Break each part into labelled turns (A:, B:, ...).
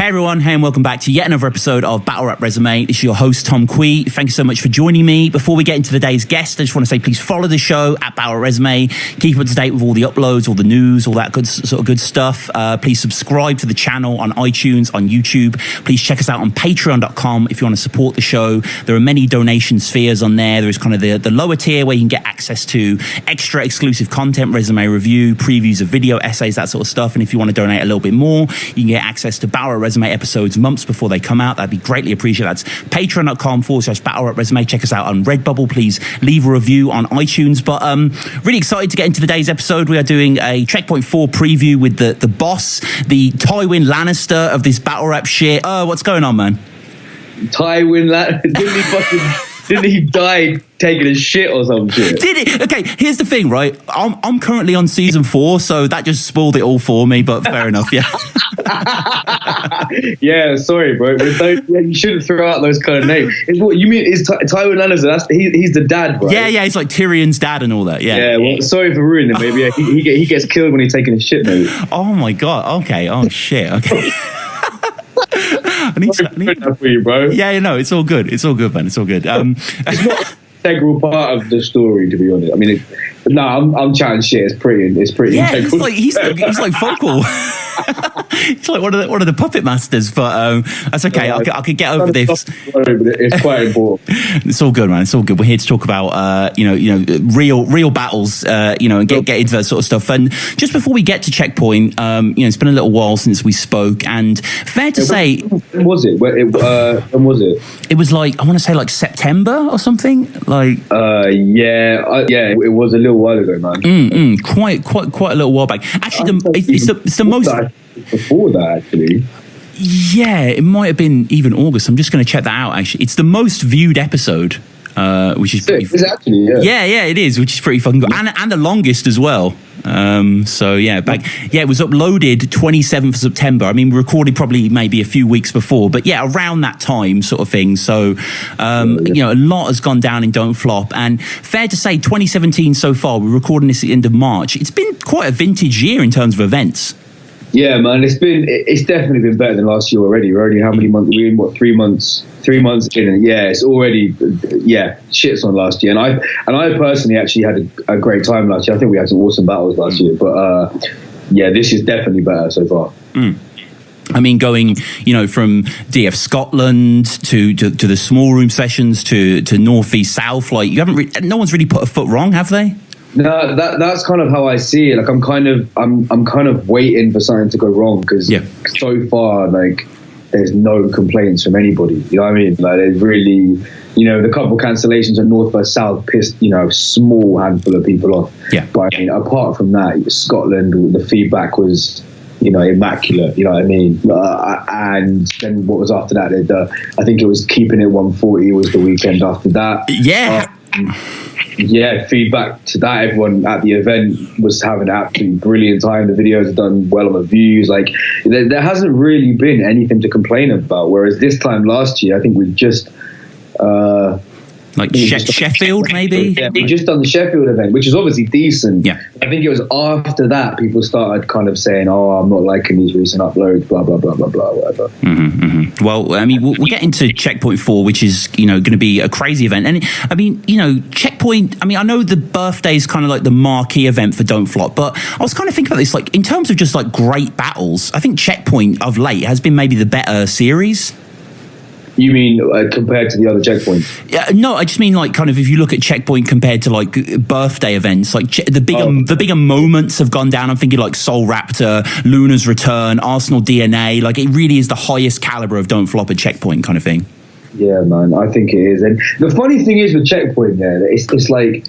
A: Hey everyone, hey and welcome back to yet another episode of Battle Rap Resume. This is your host Tom Quee. Thank you so much for joining me. Before we get into today's guest, I just want to say please follow the show at Battle Rap Resume. Keep up to date with all the uploads, all the news, all that good sort of good stuff. Please subscribe to the channel on iTunes, on YouTube. Please check us out on patreon.com if you want to support the show. There are many donation spheres on there. There is kind of the lower tier where you can get access to extra exclusive content, resume review, previews of video essays, that sort of stuff. And if you want to donate a little bit more, you can get access to Battle Rap Resume episodes months before they come out. That'd be greatly appreciated. That's patreon.com/Battle Rap Resume. Check us out on Redbubble. Please leave a review on iTunes. But really excited to get into today's episode. We are doing a Checkpoint 4 preview with the boss, the Tywin Lannister of this battle rap shit. What's going on, man?
B: Tywin Lannister? Didn't he die taking a shit or some shit?
A: Did it? Okay, here's the thing, right? I'm currently on season 4, so that just spoiled it all for me, but fair enough, yeah.
B: Yeah, sorry, bro. You shouldn't throw out those kind of names. What you mean is Tywin Lannister? He's the dad, right?
A: Yeah, he's like Tyrion's dad and all that, yeah.
B: Yeah, well, sorry for ruining it, maybe. Yeah, he gets killed when he's taking a shit, maybe.
A: Oh my God, okay, oh shit, okay. I need
B: that for you, bro.
A: Yeah, no, it's all good. It's all good, man. It's all good.
B: It's not an integral part of the story, to be honest. I mean, I'm chatting shit. It's pretty
A: yeah,
B: integral.
A: he's like vocal. It's like one of the puppet masters, but that's okay. I could get over this.
B: But it's quite important.
A: It's all good, man. It's all good. We're here to talk about real battles, and get into that sort of stuff. And just before we get to Checkpoint, it's been a little while since we spoke, and fair to say,
B: when was it? When was it?
A: It was like, I want to say like September or something. Like
B: it was a little while ago, man.
A: Quite a little while back. Actually, it's the most.
B: Before that, actually.
A: Yeah, it might have been even August. I'm just going to check that out, actually. It's the most viewed episode, which is pretty...
B: Exactly, yeah.
A: Yeah, it is, which is pretty fucking good. And the longest as well. It was uploaded 27th of September. I mean, we recorded probably maybe a few weeks before, but yeah, around that time sort of thing. So, a lot has gone down in Don't Flop, and fair to say 2017 so far, we're recording this at the end of March. It's been quite a vintage year in terms of events.
B: Yeah, man, it's definitely been better than last year already. We're already how many months? We're in 3 months? 3 months in, and yeah, it's already shits on last year. And I personally actually had a great time last year. I think we had some awesome battles last year, but this is definitely better so far.
A: I mean, going from DF Scotland to the small room sessions to North East South, like no one's really put a foot wrong, have they?
B: No, that's kind of how I see it. Like I'm kind of waiting for something to go wrong because so far, like, there's no complaints from anybody. You know what I mean? Like, there's really, the couple cancellations at North vs South pissed, a small handful of people off. Yeah. But I mean, apart from that, Scotland, the feedback was, immaculate. You know what I mean? And then what was after that? I think it was Keeping It 140 was the weekend after that.
A: Yeah.
B: Feedback to that. Everyone at the event was having an absolutely brilliant time. The videos have done well on the views. Like, there hasn't really been anything to complain about. Whereas this time last year, I think we've just
A: Sheffield, maybe?
B: Yeah, we just done the Sheffield event, which is obviously decent. Yeah. I think it was after that people started kind of saying, I'm not liking these recent uploads, blah, blah, blah, blah, blah, whatever.
A: Well, I mean, we'll get into Checkpoint 4, which is, going to be a crazy event. And, I mean, Checkpoint, I mean, I know the birthday is kind of like the marquee event for Don't Flop, but I was kind of thinking about this, like, in terms of just, like, great battles, I think Checkpoint of late has been maybe the better series.
B: You mean compared to the other Checkpoints?
A: Yeah, no, I just mean like kind of if you look at Checkpoint compared to like birthday events, like the bigger moments have gone down. I'm thinking like Soul Raptor, Luna's Return, Arsenal DNA. Like it really is the highest caliber of Don't Flop at Checkpoint kind of thing.
B: Yeah, man, I think it is. And the funny thing is with Checkpoint, it's like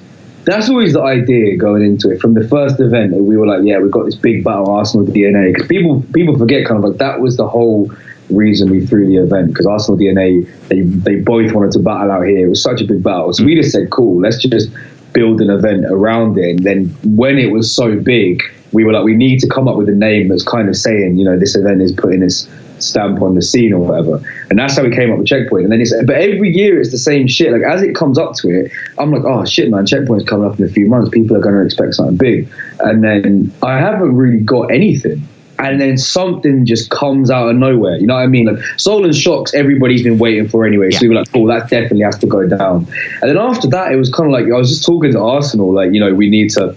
B: that's always the idea going into it. From the first event, we were like, we've got this big battle, Arsenal DNA, because people forget kind of like that was the whole reason we threw the event, because Arsenal DNA, they both wanted to battle out here. It was such a big battle, so we just said, cool, let's just build an event around it. And then when it was so big, we were like, we need to come up with a name that's kind of saying, this event is putting its stamp on the scene or whatever. And that's how we came up with Checkpoint. And then but every year it's the same shit. Like as it comes up to it, I'm like, oh shit, man, Checkpoint's coming up in a few months. People are going to expect something big. And then I haven't really got anything. and then something just comes out of nowhere. You know what I mean? Like Solon Shocks, everybody's been waiting for anyway. So we were like, cool, that definitely has to go down. And then after that, it was kind of like I was just talking to Arsenal, like, you know, we need to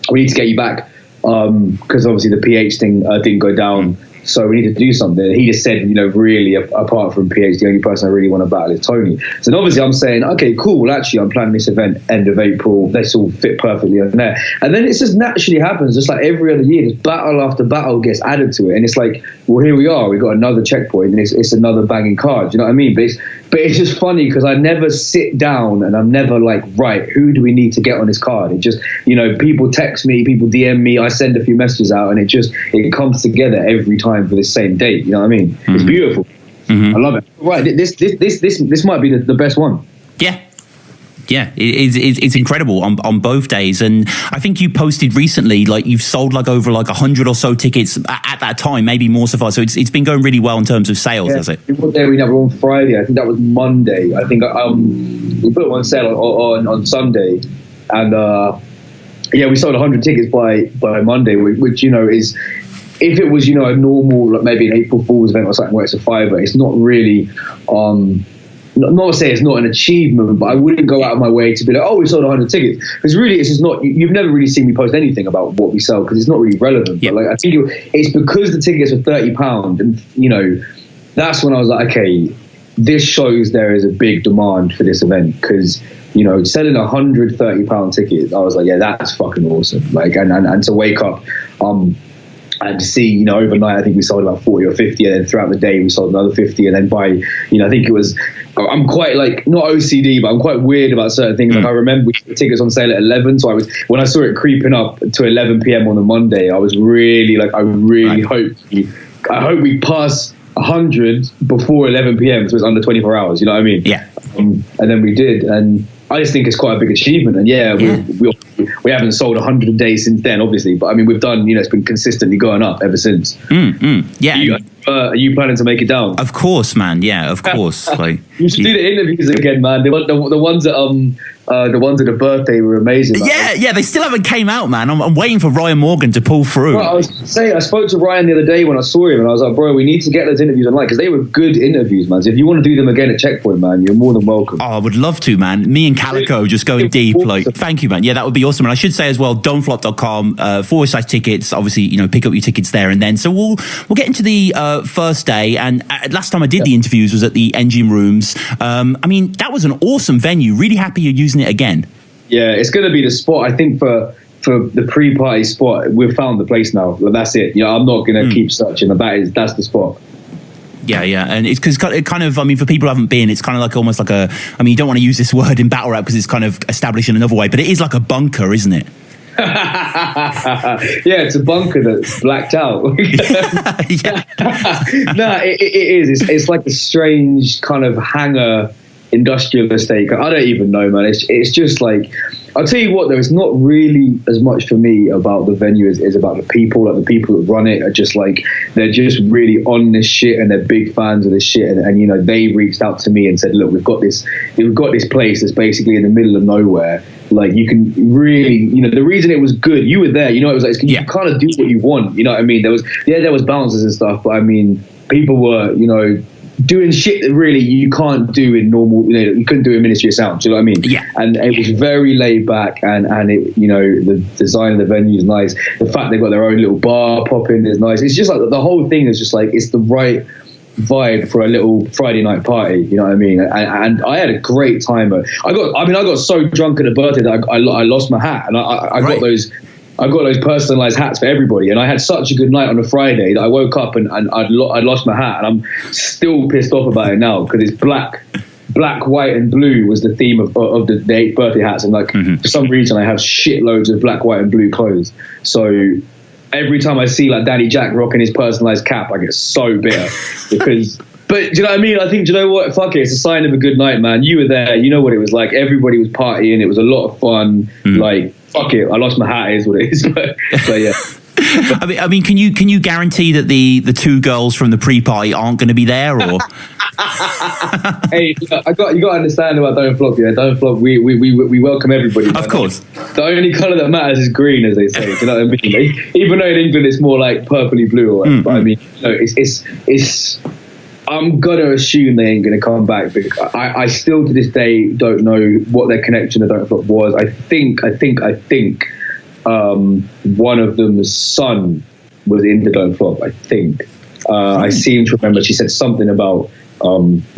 B: get you back because obviously the PH thing didn't go down. So we need to do something. He just said, you know, really, apart from PH, the only person I really want to battle is Tony. So then obviously I'm saying, okay, cool. Well, actually, I'm planning this event end of April. Let's all fit perfectly on there. And then it just naturally happens, just like every other year, just battle after battle gets added to it. And it's like, well, here we are. We've got another checkpoint, and it's another banging card. You know what I mean? But it's just funny because I never sit down and I'm never like, right, who do we need to get on this card? It just, you know, people text me, people DM me, I send a few messages out, and it comes together every time for the same date. You know what I mean? Mm-hmm. It's beautiful. Mm-hmm. I love it. Right, this might be the best one.
A: Yeah, it's incredible on both days. And I think you posted recently, like you've sold like over like 100 or so tickets at that time, maybe more so far. So it's been going really well in terms of sales, has it?
B: What day we were on Friday? I think that was Monday. I think we put it on sale on Sunday, and we sold 100 tickets by Monday, which you know is. If it was, you know, a normal, like maybe an April Fool's event or something where it's a fiver, it's not really, not to say it's not an achievement, but I wouldn't go out of my way to be like, oh, we sold 100 tickets. Because really, it's just not, you've never really seen me post anything about what we sell because it's not really relevant. Yep. But like, I think it's because the tickets are £30 and, you know, that's when I was like, okay, this shows there is a big demand for this event because, you know, selling £130 tickets, I was like, yeah, that's fucking awesome. Like, and to wake up, and to see, you know, overnight, I think we sold about 40 or 50, and then throughout the day we sold another 50, and then by, you know, I think it was, I'm quite like, not OCD, but I'm quite weird about certain things. Like I remember we put tickets on sale at 11, so when I saw it creeping up to 11 p.m. on a Monday, I was really like, I hope we pass 100 before 11 p.m. so it's under 24 hours, you know what I mean?
A: Yeah.
B: And then we did, and I just think it's quite a big achievement. And we haven't sold 100 a day since then, obviously, but I mean, we've done, you know, it's been consistently going up ever since.
A: Yeah.
B: Are you planning to make it down?
A: Of course, man. Yeah, of course. Like
B: you should do the interviews again, man. The ones at the birthday were amazing.
A: Yeah, they still haven't came out, man. I'm waiting for Ryan Morgan to pull through.
B: Well, I spoke to Ryan the other day when I saw him, and I was like, bro, we need to get those interviews online because they were good interviews, man. So if you want to do them again at Checkpoint, man, you're more than welcome.
A: Oh, I would love to, man. Me and Calico just going deep. Awesome. Like, thank you, man. Yeah, that would be awesome. And I should say as well, don'tflop.com/tickets. Obviously, you know, pick up your tickets there and then. So we'll get into the first day. And last time I did the interviews was at the Engine Rooms. I mean, that was an awesome venue. Really happy you're using it again. Yeah,
B: it's going to be the spot. I think for the pre-party spot, we've found the place now. That's it. You know, I'm not going to keep searching. That's the spot.
A: Yeah, and it's because it kind of, I mean, for people who haven't been, it's kind of like almost like I mean, you don't want to use this word in battle rap because it's kind of established in another way, but it is like a bunker, isn't it?
B: Yeah, it's a bunker that's blacked out. No, it is. It's like a strange kind of hangar industrial estate. I don't even know, man. It's just like, I'll tell you what though, it's not really as much for me about the venue as about the people. Like the people that run it are just like, they're just really on this shit and they're big fans of this shit. And you know, they reached out to me and said, look, we've got this place that's basically in the middle of nowhere. Like you can really, you know, the reason it was good, you were there, you know, it was like, you kind of do what you want. You know what I mean? There was bouncers and stuff, but I mean, people were, you know, doing shit that really you can't do in normal, you know, you couldn't do in Ministry of Sound. Do you know what I mean?
A: Yeah.
B: And it was very laid back, and it, you know, the design of the venue is nice. The fact they've got their own little bar popping is nice. It's just like the whole thing is just like, it's the right vibe for a little Friday night party. You know what I mean? And I had a great time. I got so drunk at the birthday that I lost my hat, and I got those. I got those personalised hats for everybody, and I had such a good night on a Friday that I woke up and I'd lost my hat, and I'm still pissed off about it now because it's black, white, and blue was the theme of the 8th birthday hats, and like for some reason I have shitloads of black, white, and blue clothes. So every time I see like Danny Jack rocking his personalised cap, I get so bitter because. But do you know what I mean? I think, do you know what? Fuck it. It's a sign of a good night, man. You were there. You know what it was like. Everybody was partying. It was a lot of fun. Like, fuck it. I lost my hat. Is what it is. But yeah.
A: I mean, can you guarantee that the two girls from the pre-party aren't going to be there, or?
B: Hey, you got to understand about Don't Flop. Yeah, Don't Flop. We welcome everybody.
A: Of course.
B: The only colour that matters is green, as they say. Do you know what I mean? Like, even though in England it's more like purpley blue or whatever. But I mean, it's. I'm gonna assume they ain't gonna come back, because I still to this day don't know what their connection to Don't Flop was. I think one of them's son was in the Don't Flop. I think I seem to remember she said something about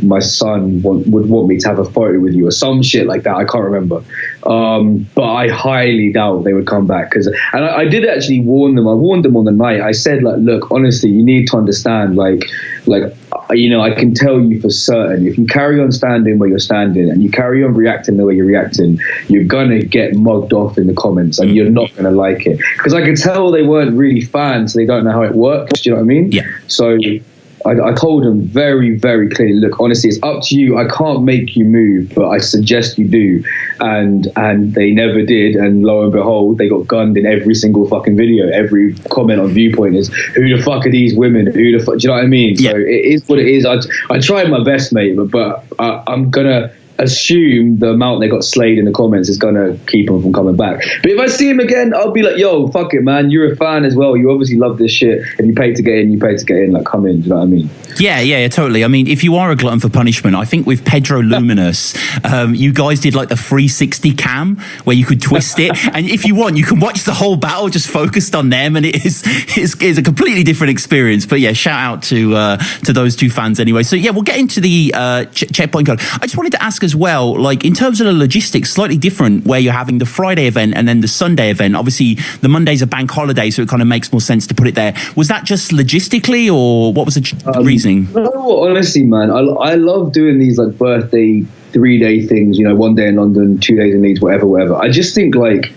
B: my son would want me to have a photo with you or some shit like that. I can't remember, but I highly doubt they would come back, and I did actually warn them. I warned them on the night. I said, like, look, honestly, you need to understand, like you know, I can tell you for certain, if you carry on standing where you're standing and you carry on reacting the way you're reacting, you're gonna get mugged off in the comments and you're not gonna like it. Because I could tell they weren't really fans, so they don't know how it works. Do you know what I mean?
A: Yeah.
B: So I told them very, very clearly, look, honestly, it's up to you. I can't make you move, but I suggest you do. And they never did. And lo and behold, they got gunned in every single fucking video. Every comment on Viewpoint is, who the fuck are these women? Who the fuck? Do you know what I mean? Yeah. So it is what it is. I tried my best, mate, but I'm going to assume the amount they got slayed in the comments is gonna keep them from coming back. But if I see him again, I'll be like, yo, fuck it, man, you're a fan as well, you obviously love this shit. If you pay to get in, you pay to get in. Like, come in. Do you know what I mean?
A: Yeah, totally. I mean, if you are a glutton for punishment, I think with Pedro Luminous, you guys did like the 360 cam where you could twist it, and if you want, you can watch the whole battle just focused on them, and it's a completely different experience. But yeah, shout out to those two fans anyway. So yeah, we'll get into the checkpoint code. I just wanted to ask as well, like, in terms of the logistics, slightly different where you're having the Friday event and then the Sunday event. Obviously, the Monday's a bank holiday, so it kind of makes more sense to put it there. Was that just logistically, or what was the reasoning?
B: No, honestly, man, I love doing these like birthday 3-day things. You know, 1 day in London, 2 days in Leeds, whatever. I just think like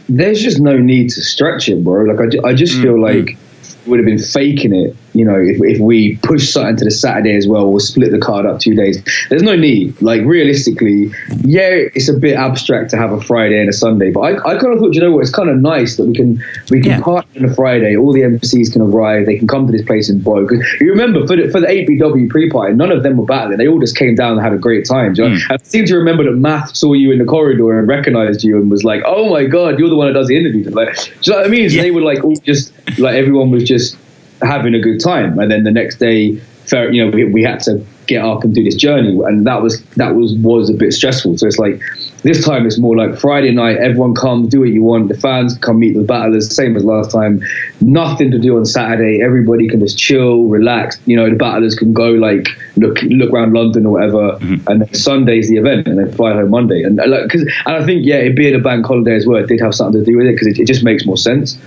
B: there's just no need to stretch it, bro. Like I just feel like would have been faking it, you know, if we push something to the Saturday as well, or split the card up 2 days. There's no need. Like, realistically, yeah, it's a bit abstract to have a Friday and a Sunday, but I kind of thought, you know what, it's kind of nice that we can party on a Friday, all the MCs can arrive, they can come to this place in Bow. Because you remember, for the 8BW pre-party, none of them were battling, they all just came down and had a great time. Do you know? I seem to remember that Math saw you in the corridor and recognized you and was like, oh my God, you're the one that does the interviews. Like, do you know what I mean? So they were like, all just, like, everyone was just having a good time. And then the next day, you know, we had to get up and do this journey, and that was a bit stressful. So it's like, this time it's more like Friday night, everyone come, do what you want, the fans come meet the battlers, same as last time. Nothing to do on Saturday, everybody can just chill, relax, you know, the battlers can go like look around London or whatever, and then Sunday's the event, and they fly home Monday. And I think, yeah, it being a bank holiday as well, it did have something to do with it, because it just makes more sense.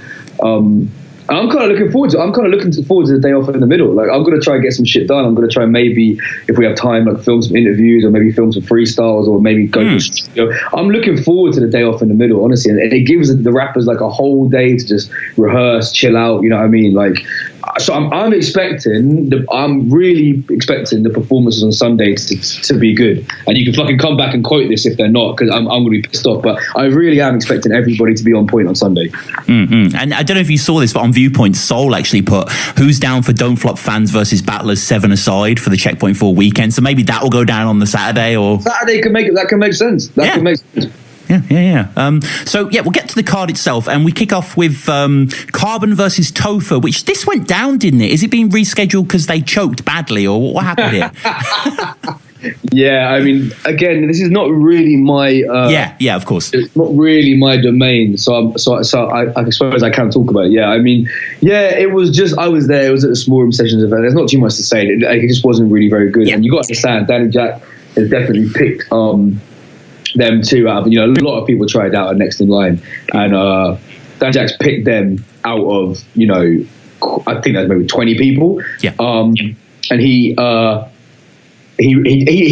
B: I'm kind of looking forward to it. I'm kind of looking forward to the day off in the middle. Like, I'm going to try and get some shit done. I'm going to try and maybe, if we have time, like, film some interviews, or maybe film some freestyles, or maybe go to the studio. I'm looking forward to the day off in the middle, honestly. And it gives the rappers like a whole day to just rehearse, chill out, you know what I mean? Like, so I'm really expecting the performances on Sunday to be good. And you can fucking come back and quote this if they're not, because I'm going to be pissed off. But I really am expecting everybody to be on point on Sunday.
A: And I don't know if you saw this, but on Viewpoint, Soul actually put, who's down for Don't Flop fans versus battlers 7 aside for the Checkpoint 4 weekend. So maybe that will go down on the Saturday, or
B: Saturday can make it. That can make sense. That can make sense.
A: Yeah. So yeah, we'll get to the card itself, and we kick off with Carbon versus Topher, which this went down, didn't it? Is it being rescheduled because they choked badly, or what happened here?
B: Yeah, I mean, again, this is not really my.
A: Yeah, of course.
B: It's not really my domain, so I suppose I can't talk about it. Yeah, I mean, yeah, it was just, I was there. It was at a small room sessions event. There's not too much to say. It just wasn't really very good, and you got to understand, Danny Jack has definitely picked them two out of, you know, a lot of people tried out next in line, and Dan Jack's picked them out of, you know, I think that's maybe 20 people. And he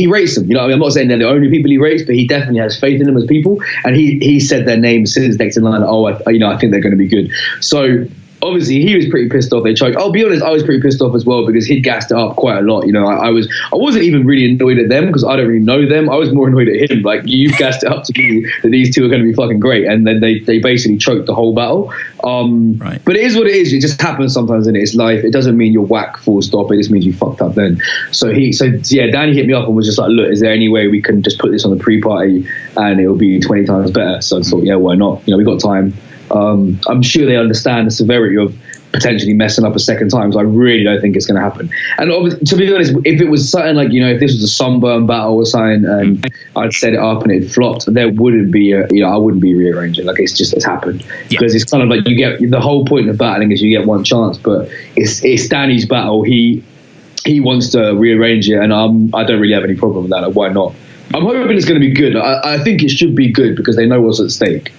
B: rates them, you know. I mean, I'm not saying they're the only people he rates, but he definitely has faith in them as people, and he said their names since next in line. I think they're going to be good. So obviously he was pretty pissed off. They choked. I'll be honest, I was pretty pissed off as well because he'd gassed it up quite a lot. You know, I wasn't even really annoyed at them because I don't really know them. I was more annoyed at him. Like, you've gassed it up to me that these two are going to be fucking great, and then they basically choked the whole battle. Right. But it is what it is. It just happens sometimes in it's life. It doesn't mean you're whack, full stop. It just means you fucked up then. So Danny hit me up and was just like, look, is there any way we can just put this on the pre-party and it'll be 20 times better? So I thought, yeah, why not? You know, we got time. I'm sure they understand the severity of potentially messing up a second time, so I really don't think it's going to happen. And to be honest, if it was something like, you know, if this was a sunburn battle or something and I'd set it up and it flopped, there wouldn't be I wouldn't be rearranging. Like, it's happened. Because it's kind of like, you get, the whole point of battling is you get one chance, but it's Danny's battle. He wants to rearrange it, and I don't really have any problem with that. Like, why not? I'm hoping it's going to be good. I think it should be good because they know what's at stake.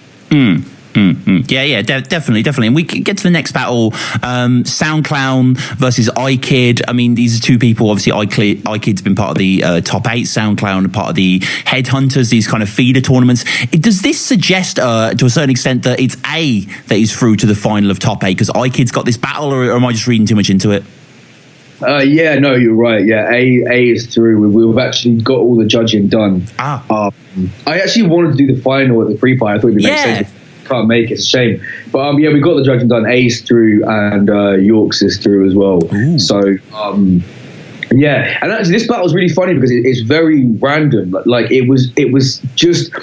A: Yeah, definitely. And we can get to the next battle. SoundClown versus iKid. I mean, these are two people. Obviously, iKid's been part of the top 8. SoundClown part of the Headhunters. These kind of feeder tournaments. Does this suggest, to a certain extent, that it's A that is through to the final of top 8 because iKid's got this battle, or am I just reading too much into it?
B: Yeah, no, you're right. Yeah, A is through. We've actually got all the judging done. I actually wanted to do the final at the pre-fight. I thought it'd make sense. Can't make it. It's a shame. But we got the judging done. A's through and Eurgh's is through as well. Ooh. So and actually this battle was really funny because it's very random. Like it was just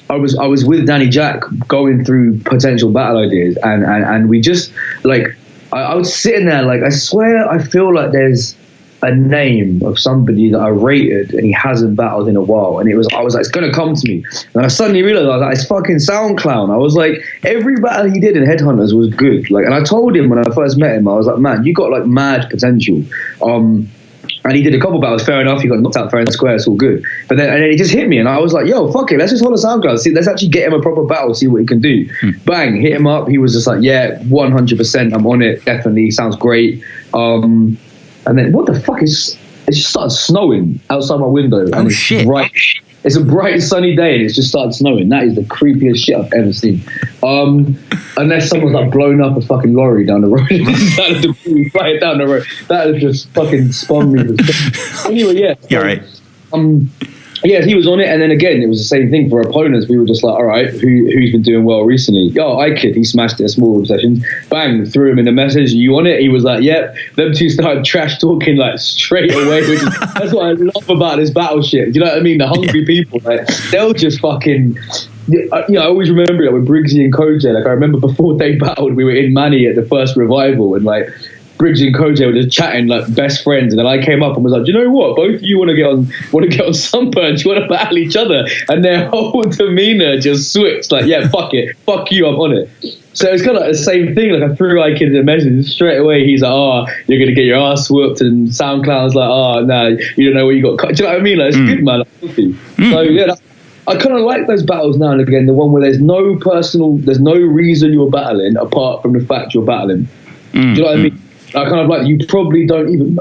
B: I was with Danny Jack going through potential battle ideas and we just like I was sitting there like, I swear I feel like there's a name of somebody that I rated and he hasn't battled in a while, and I was like, it's gonna come to me, and I suddenly realized I was like, it's fucking SoundClown. I was like, every battle he did in Headhunters was good. Like, and I told him when I first met him, I was like, man, you got like mad potential. And he did a couple battles, fair enough, he got knocked out fair and square, it's all good. But then it just hit me, and I was like, yo, fuck it, let's just hold a SoundCloud, see, let's actually get him a proper battle, see what he can do. Bang, hit him up, he was just like, yeah, 100%, I'm on it, definitely, sounds great. And then what the fuck it just started snowing outside my window.
A: Oh, shit.
B: It's a bright sunny day and it's just started snowing. That is the creepiest shit I've ever seen. Unless someone's like blown up a fucking lorry down the road. Flying down the road. That has just fucking spun me. Anyway, yeah.
A: You're right.
B: Yeah, he was on it, and then again, it was the same thing for opponents. We were just like, all right, who's been doing well recently? iKid, he smashed it at small sessions. Bang, threw him in the message. You on it? He was like, yep. Them two started trash talking like straight away. That's what I love about this battle shit. Do you know what I mean? The hungry people, like, they'll just fucking. I always remember it with Briggsy and Kojay. Like, I remember before they battled, we were in Manny at the first revival, and like, Briggsy and Kojay were just chatting like best friends, and then I came up and was like, do you know what? Both of you want to get on Sunburn? Do you want to battle each other? And their whole demeanor just switched. Like, yeah, fuck it, fuck you, I'm on it. So it's kind of like the same thing. Like, I threw iKid a message straight away. He's like, oh, you're gonna get your ass whooped, and SoundCloud's like, oh, no, you don't know what you got. Do you know what I mean? Like, it's good, man. So yeah. I kind of like those battles now and again. The one where there's no reason you're battling apart from the fact you're battling. Do you know what I mean? I kind of like, you probably don't even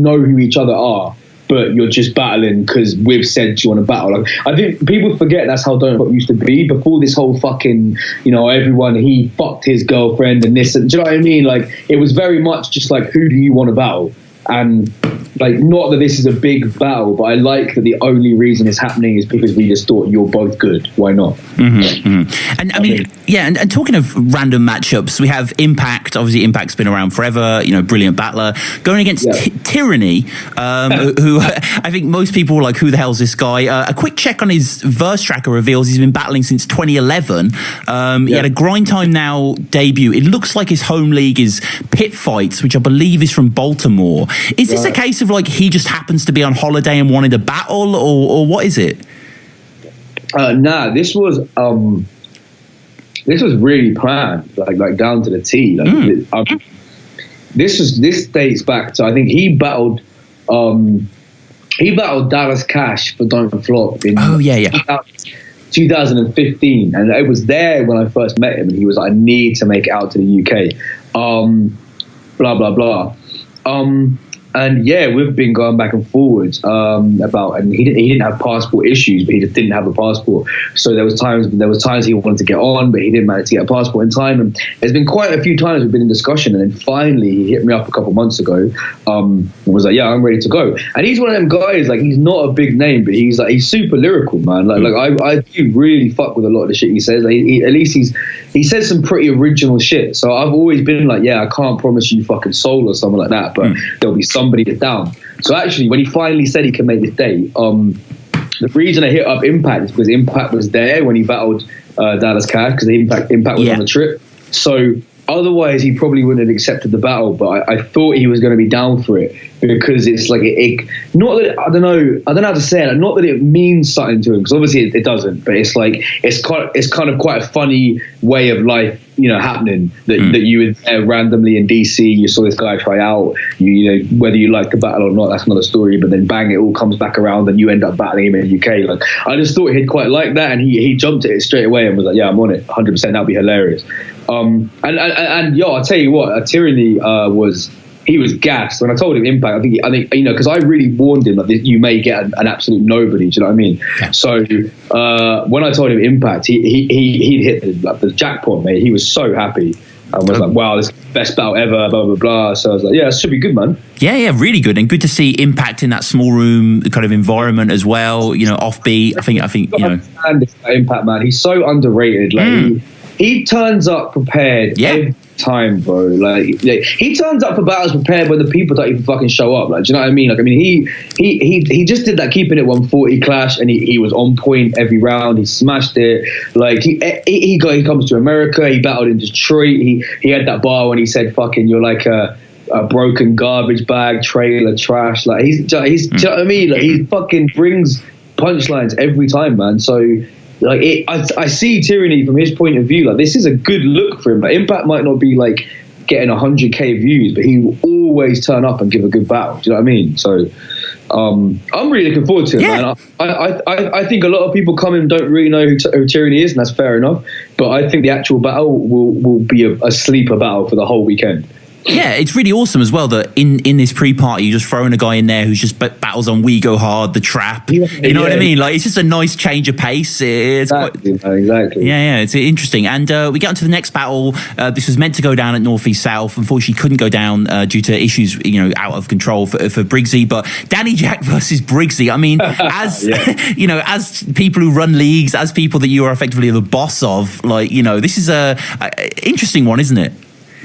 B: know who each other are, but you're just battling because we've said you want to battle. Like, I think people forget that's how Don't Hop used to be before this whole fucking, everyone, he fucked his girlfriend and this, and do you know what I mean? Like, it was very much just like, who do you want to battle? And like, not that this is a big battle, but I like that the only reason it's happening is because we just thought you're both good. Why not?
A: And I mean, and talking of random matchups, we have Impact. Obviously, Impact's been around forever. Brilliant battler going against Tyranny, who I think most people were like, who the hell's this guy? A quick check on his verse tracker reveals he's been battling since 2011. He had a Grind Time Now debut. It looks like his home league is Pit Fights, which I believe is from Baltimore. Is this a case of like he just happens to be on holiday and wanted a battle, or what is it?
B: Nah, this was really planned, like down to the T. This dates back to, I think he battled Dallas Cash for Don't Flop in 2015, and it was there when I first met him, and he was like, I need to make it out to the UK. Blah blah blah. And yeah, we've been going back and forwards about, and he didn't have passport issues, but he just didn't have a passport. So there was times he wanted to get on, but he didn't manage to get a passport in time. And there's been quite a few times we've been in discussion, and then finally he hit me up a couple months ago, and was like, yeah, I'm ready to go. And he's one of them guys, like, he's not a big name, but he's super lyrical, man. Like I do really fuck with a lot of the shit he says. Like, at least he says some pretty original shit. So I've always been like, yeah, I can't promise you fucking soul or something like that, but there'll be somebody that's down. So actually, when he finally said he can make this date, the reason I hit up Impact is because Impact was there when he battled Dallas Cash, because Impact was on the trip. So otherwise, he probably wouldn't have accepted the battle, but I thought he was going to be down for it, because it's like not that I don't know how to say it. Not that it means something to him, because obviously it doesn't. But it's like it's kind of quite a funny way of life, happening that you would randomly in DC, you saw this guy try out. You know, whether you like the battle or not, that's another story. But then bang, it all comes back around, and you end up battling him in the UK. Like, I just thought he'd quite like that, and he jumped at it straight away and was like, yeah, I'm on it, 100%. That'd be hilarious. And yo, I'll tell you what, Tyranny was gassed when I told him Impact. I think because I really warned him that you may get an absolute nobody. Do you know what I mean? Yeah. So when I told him Impact, he hit the jackpot, mate. He was so happy and was like, "Wow, this is the best battle ever." Blah blah blah. So I was like, "Yeah, it should be good, man."
A: Yeah, really good, and good to see Impact in that small room kind of environment as well. Offbeat. I think
B: understand this Impact, man. He's so underrated. Like he turns up prepared every time, bro. Like he turns up for battles prepared when the people don't even fucking show up. Like, do you know what I mean? Like, I mean, he just did that Keeping It 140 clash, and he was on point every round. He smashed it. Like he comes to America. He battled in Detroit. He had that bar when he said, "Fucking, you're like a broken garbage bag, trailer trash." Like he's do you know what I mean? Like, he fucking brings punchlines every time, man. So. Like I see Tyranny from his point of view. Like, this is a good look for him. Like, Impact might not be like getting 100k views, but he will always turn up and give a good battle. Do you know what I mean? So I'm really looking forward to it, man. I think a lot of people come and don't really know who Tyranny is, and that's fair enough. But I think the actual battle will be a sleeper battle for the whole weekend.
A: Yeah, it's really awesome as well that in this pre-party you're just throwing a guy in there who's just battles on We Go Hard, The Trap. You know what I mean? Like, it's just a nice change of pace. It's
B: exactly.
A: Yeah, it's interesting. And we get on to the next battle. This was meant to go down at North East South. Unfortunately, couldn't go down due to issues, out of control for Briggsy. But Danny Jack versus Briggsy. I mean, as as people who run leagues, as people that you are effectively the boss of, this is a interesting one, isn't it?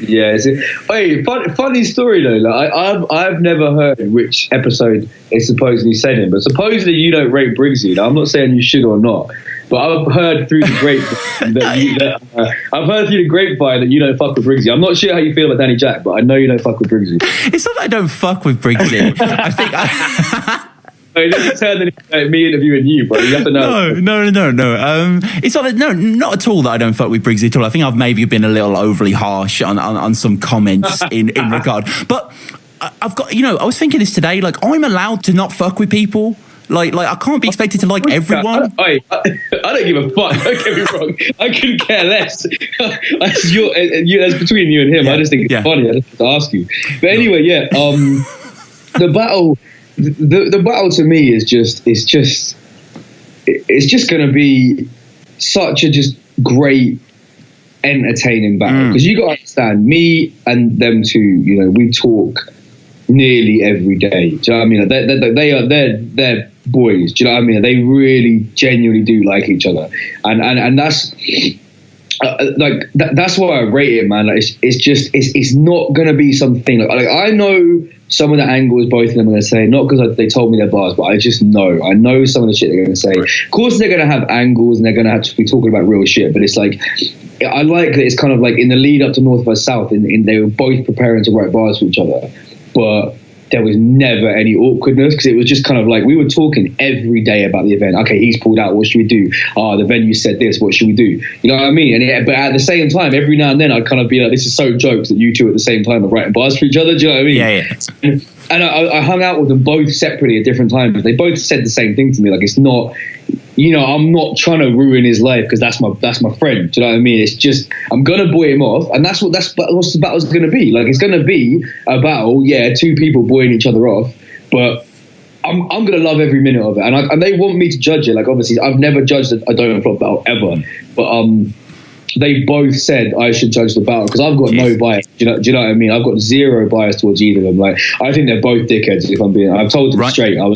B: Yeah, funny story though. Like, I've never heard which episode it's supposedly said in, but supposedly you don't rate Briggsy. Now, I'm not saying you should or not, but I've heard through the grapevine that you don't fuck with Briggsy. I'm not sure how you feel about Danny Jack, but I know you don't fuck with Briggsy.
A: It's not that I don't fuck with Briggsy. I think.
B: This turn into me interviewing you, bro. You have to know.
A: No. It's not at all that I don't fuck with Briggsy at all. I think I've maybe been a little overly harsh on some comments in regard. But I've got, I was thinking this today. Like, I'm allowed to not fuck with people. Like I can't be expected to like everyone.
B: I don't give a fuck. Don't get me wrong. I couldn't care less. That's between you and him. Yeah, I just think it's funny. I just have to ask you. But anyway, the battle. The battle to me is just going to be such a just great, entertaining battle, because you got to understand, me and them two, we talk nearly every day. Do you know what I mean? They're boys. Do you know what I mean? They really genuinely do like each other, and that's. That's why I rate it, man. Like, it's not gonna be something like I know some of the angles both of them are gonna say, not because they told me their bars, but I just know. I know some of the shit they're gonna say. Of course, they're gonna have angles and they're gonna have to be talking about real shit. But it's like, I like that it's kind of like in the lead up to North vs South, and they were both preparing to write bars for each other, but there was never any awkwardness, because it was just kind of like we were talking every day about the event. Okay, he's pulled out. What should we do? The venue said this. What should we do? You know what I mean? But at the same time, every now and then I'd kind of be like, this is so jokes that you two at the same time are writing bars for each other. Do you know what I mean?
A: Yeah.
B: And I hung out with them both separately at different times. They both said the same thing to me. Like, it's not I'm not trying to ruin his life because that's my friend. Do you know what I mean? It's just I'm gonna buoy him off, and that's what the battle's gonna be. Like, it's gonna be a battle, two people buoying each other off, but I'm gonna love every minute of it, and they want me to judge it. Like, obviously, I've never judged a Don't Flop battle ever, but they both said I should judge the battle because I've got no bias. Do you know what I mean? I've got zero bias towards either of them. Like, I think they're both dickheads. If I'm being, I've told them straight. I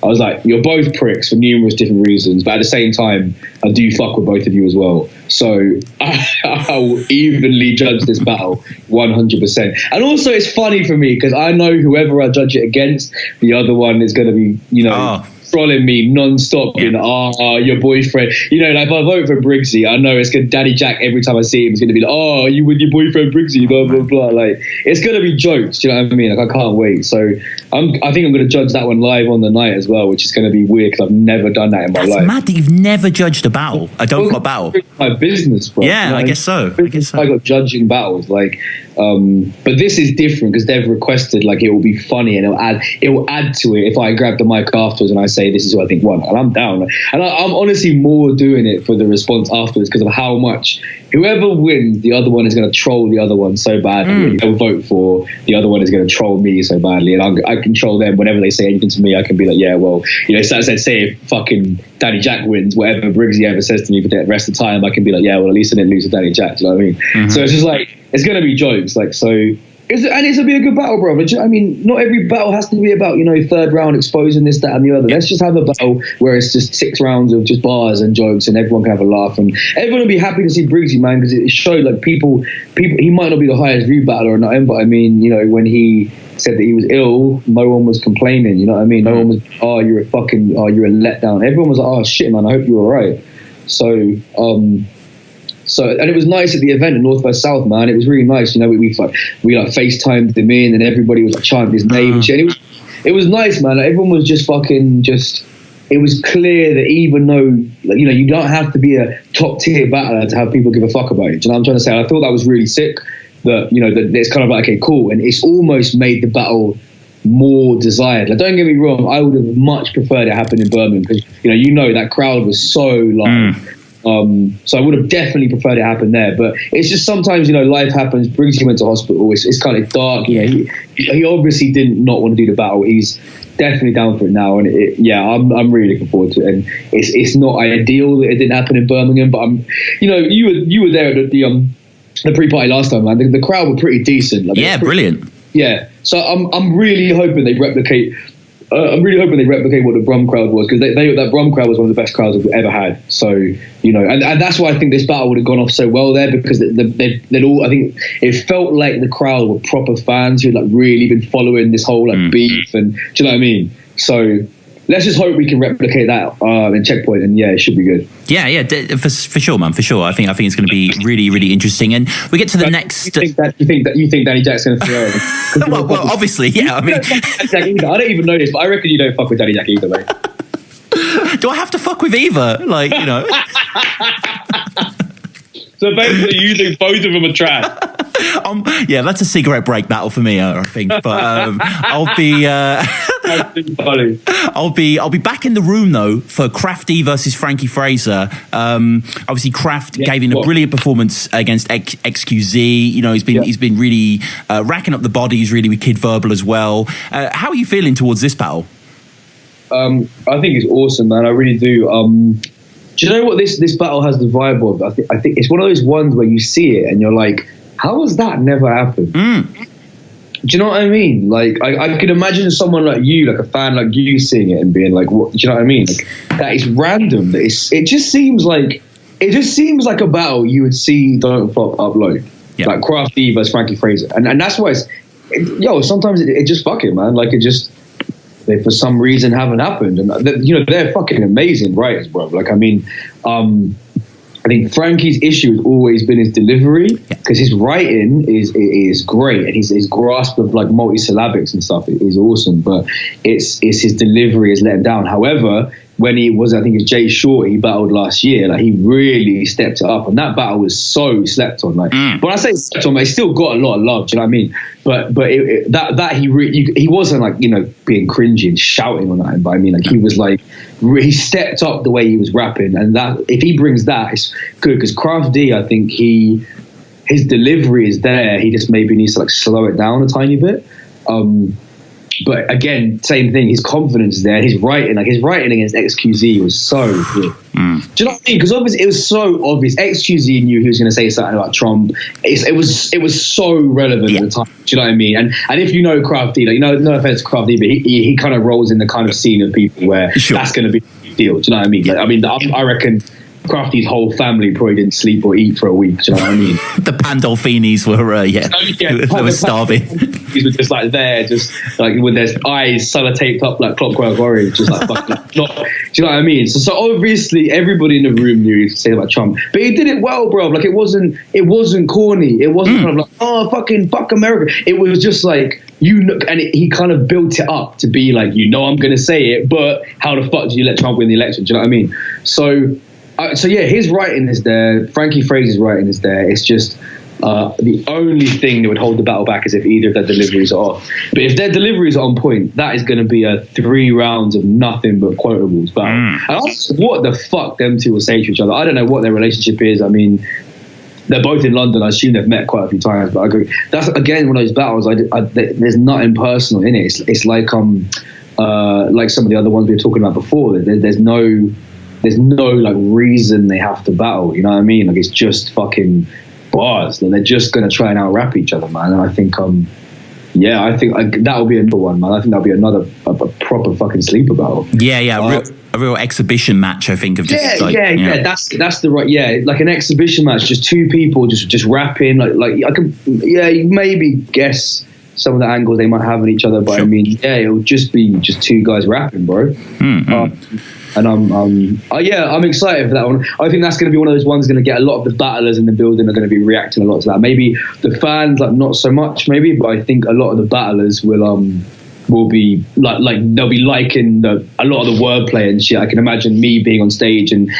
B: was like, you're both pricks for numerous different reasons, but at the same time, I do fuck with both of you as well. So I'll evenly judge this battle 100%. And also, it's funny for me because I know whoever I judge it against, the other one is going to be, trolling me non-stop, being your boyfriend. Like, if I vote for Briggsy, I know it's going to Daddy Jack every time I see him. It's going to be like, oh, you with your boyfriend Briggsy, blah blah blah. Like, it's going to be jokes. Do you know what I mean? Like, I can't wait. So I think I'm going to judge that one live on the night as well, which is going to be weird because I've never done that in my life.
A: That's mad that you've never judged a battle. I don't flop battle.
B: It's my business, bro.
A: Yeah, I guess so.
B: I got judging battles, like. But this is different because they've requested, like, it will be funny and it will add to it if I grab the mic afterwards and I say this is what I think won, and I'm down. And I'm honestly more doing it for the response afterwards because of how much whoever wins, the other one is going to troll the other one so badly. They'll vote for the other one is going to troll me so badly, and I control them. Whenever they say anything to me, I can be like, yeah, well, say if fucking Daddy Jack wins, whatever Briggsy ever says to me for the rest of the time, I can be like, yeah, well, at least I didn't lose to Daddy Jack. Do you know what I mean? Mm-hmm. So it's just like, it's going to be jokes, like, so it's going to be a good battle, bro. I mean, not every battle has to be about, third round exposing this, that, and the other. Let's just have a battle where it's just 6 rounds of just bars and jokes, and everyone can have a laugh, and everyone will be happy to see Briggsy, man, because it showed, like, people. He might not be the highest view battler or nothing, but I mean, when he said that he was ill, no one was complaining. You know what I mean? No one was, you're a letdown. Everyone was like, oh shit, man, I hope you're all right. So, and it was nice at the event in North by South, man. It was really nice. We FaceTimed him in, and everybody was like chanting his name and shit. And it was nice, man. Like, everyone was just it was clear that even though, you don't have to be a top tier battler to have people give a fuck about you. Do you know what I'm trying to say? I thought that was really sick. That it's kind of like, okay, cool, and it's almost made the battle more desired. Like, don't get me wrong, I would have much preferred it happen in Birmingham because that crowd was so live. So I would have definitely preferred it happen there, but it's just sometimes life happens. Briggsy went to hospital. It's kind of dark. He obviously did not want to do the battle. He's definitely down for it now, and I'm really looking forward to it. And it's not ideal that it didn't happen in Birmingham, but you were there at the pre-party last time, man. The crowd were pretty decent. Like,
A: brilliant.
B: Yeah, so I'm really hoping they replicate. I'm really hoping they replicate what the Brum crowd was, because that Brum crowd was one of the best crowds we've ever had. So, and that's why I think this battle would have gone off so well there, because they'd all, I think it felt like the crowd were proper fans who had like really been following this whole like beef, and do you know what I mean? So let's just hope we can replicate that in Checkpoint, and it should be good.
A: Yeah, for sure, man, for sure. I think it's going to be really, really interesting. And we get to the next.
B: You think Danny Jack's going to throw?
A: well, obviously, yeah. I mean,
B: I don't even know this, but I reckon you don't fuck with Danny Jack either, mate.
A: Do I have to fuck with either? Like,
B: So basically, you think both of them are trash.
A: Yeah, that's a cigarette break battle for me, I think. But I'll be I'll be back in the room though for Crafty versus Frankie Fraser. Obviously, gave in a brilliant performance against XQZ. He's been really racking up the bodies really with Kid Verbal as well. How are you feeling towards this battle?
B: I think it's awesome, man. I really do. Do you know what this battle has the vibe of? I think it's one of those ones where you see it and you're like, how has that never happened? Do you know what I mean? Like, I could imagine someone like you, like a fan like you, seeing it and being like, "What?" Do you know what I mean? Like, that is random. It just seems like a battle you would see Don't Flop upload, like Crafty versus Frankie Fraser, and that's why sometimes it just fucking, man. Like, it just. They for some reason haven't happened, and they're fucking amazing writers, bro. Like, I mean, I think Frankie's issue has always been his delivery, because his writing is great, and his grasp of like multisyllabics and stuff is awesome, but it's his delivery is let him down. However, when he was, I think it's Jay Short, he battled last year. Like, he really stepped it up, and that battle was so slept on. Like, when I say slept on, he still got a lot of love. Do you know what I mean? But he wasn't like, you know, being cringy and shouting on that. But I mean, like, he was like, he stepped up the way he was rapping, and that if he brings that, it's good, because Crafty, I think his delivery is there. He just maybe needs to like slow it down a tiny bit. But again, same thing. His confidence is there. His writing against XQZ was so good. Do you know what I mean? Because obviously it was so obvious. XQZ knew he was going to say something about Trump. It was so relevant at the time. Do you know what I mean? And if you know Crafty, like, you know, no offense to Crafty, but he kind of rolls in the kind of scene of people where that's going to be a big deal. Do you know what I mean? Like, I mean, I reckon Crafty's whole family probably didn't sleep or eat for a week. Do you know what I mean?
A: The Pandolfinis were, they were starving.
B: He was just like there, just like with their eyes sellotaped up like Clockwork Orange, just like fucking. Do you know what I mean? So obviously everybody in the room knew he was saying about Trump, but he did it well, bro. Like, it wasn't corny. It wasn't kind of like, oh, fuck America. It was just like, you know, and he kind of built it up to be like, you know, I'm going to say it, but how the fuck do you let Trump win the election? Do you know what I mean? So yeah, his writing is there. Frankie Fraser's writing is there. It's just the only thing that would hold the battle back is if either of their deliveries are off. But if their deliveries are on point, that is going to be a 3 rounds of nothing but quotables battle. And I was, what the fuck them two will say to each other. I don't know what their relationship is. I mean, they're both in London. I assume they've met quite a few times. But I agree. That's again one of those battles. There's nothing personal in it. It's like some of the other ones we were talking about before. There's no like reason they have to battle. You know what I mean? Like, it's just fucking bars. Like, they're just gonna try and out rap each other, man. And I think I think that'll be another one, man. I think that'll be another a proper fucking sleeper battle.
A: A real exhibition match, I think, of just
B: that's the right, like an exhibition match, just two people just rapping, like I can you maybe guess some of the angles they might have on each other, but I mean, it'll just be just two guys rapping, bro. And I'm excited for that one. I think that's going to be one of those ones going to get a lot of the battlers in the building are going to be reacting a lot to that. Maybe the fans, like, not so much, maybe, but I think a lot of the battlers will be like they'll be liking a lot of the wordplay and shit. I can imagine me being on stage and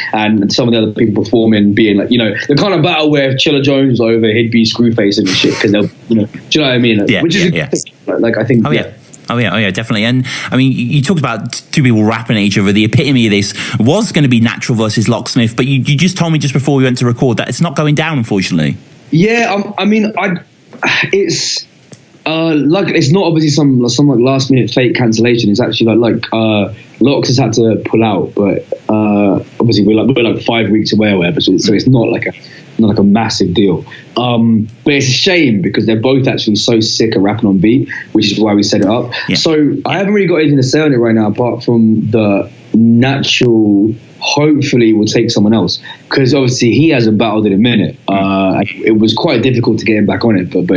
B: some of the other people performing being like, you know, the kind of battle where if Chilla Jones was over, he'd be Screwface and shit, because they'll, you know, do you know what I mean? Which is a good thing. Like, I think.
A: Oh yeah, definitely. And I mean, you talked about two people rapping at each other. The epitome of this was going to be Natural versus Locksmith, but you just told me just before we went to record that it's not going down, unfortunately.
B: Yeah, I mean, it's like, it's not obviously some like last minute fake cancellation. It's actually like Locks has had to pull out, but obviously we're like 5 weeks away or whatever, so it's not like a massive deal. But it's a shame because they're both actually so sick at rapping on beat, which is why we set it up. So I haven't really got anything to say on it right now, apart from the Natural hopefully will take someone else, because obviously he hasn't battled in a minute. It was quite difficult to get him back on it, but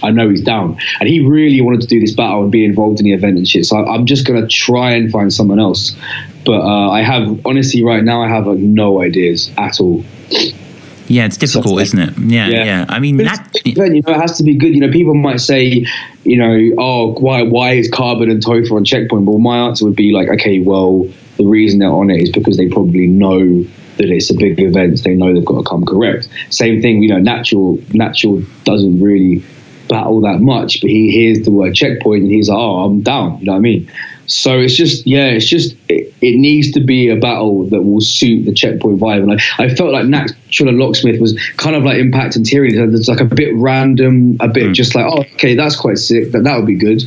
B: I know he's down, and he really wanted to do this battle and be involved in the event and shit. So I'm just gonna try and find someone else, but I have honestly right now I have like no ideas at all.
A: Yeah, it's difficult, isn't it? Yeah. I mean,
B: it has to be good. You know, people might say, you know, oh, why is Carbon and Topher on Checkpoint? But my answer would be like, okay, well, the reason they're on it is because they probably know that it's a big event. They know they've got to come correct. Same thing, you know, Natural doesn't really battle that much, but he hears the word Checkpoint and he's like, oh, I'm down. You know what I mean? So it's just it needs to be a battle that will suit the Checkpoint vibe. And I felt like Natural and Locksmith was kind of like Impact and Tyrion. It's like a bit random, a bit just like, oh, okay, that's quite sick. That would be good.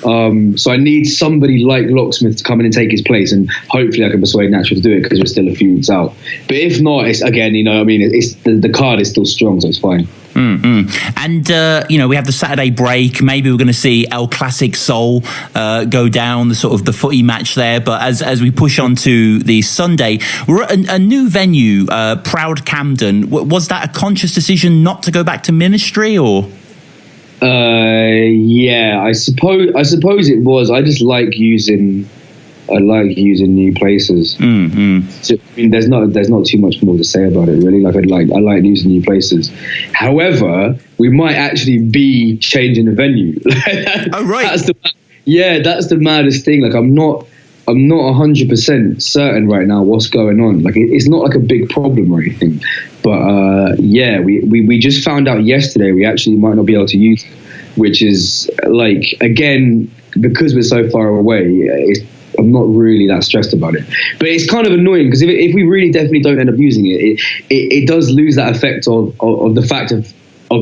B: So I need somebody like Locksmith to come in and take his place, and hopefully I can persuade Natural to do it because we're still a few weeks out. But if not, it's again, you know, I mean, it's the card is still strong, so it's fine.
A: And you know, we have the Saturday break. Maybe we're going to see El Classic Soul go down, the sort of the footy match there. But as we push on to the Sunday, we're at a new venue, Proud Camden. Was that a conscious decision not to go back to Ministry, or?
B: Yeah, I suppose it was. I just like using new places. So, I mean, there's not too much more to say about it, really. Like I like using new places. However, we might actually be changing the venue.
A: Oh right.
B: That's the maddest thing. Like I'm not I'm not 100% certain right now what's going on. Like, it's not like a big problem or anything. But yeah, we just found out yesterday we actually might not be able to use it, which is, like, again, because we're so far away, I'm not really that stressed about it. But it's kind of annoying because if we really definitely don't end up using it, it does lose that effect of the fact of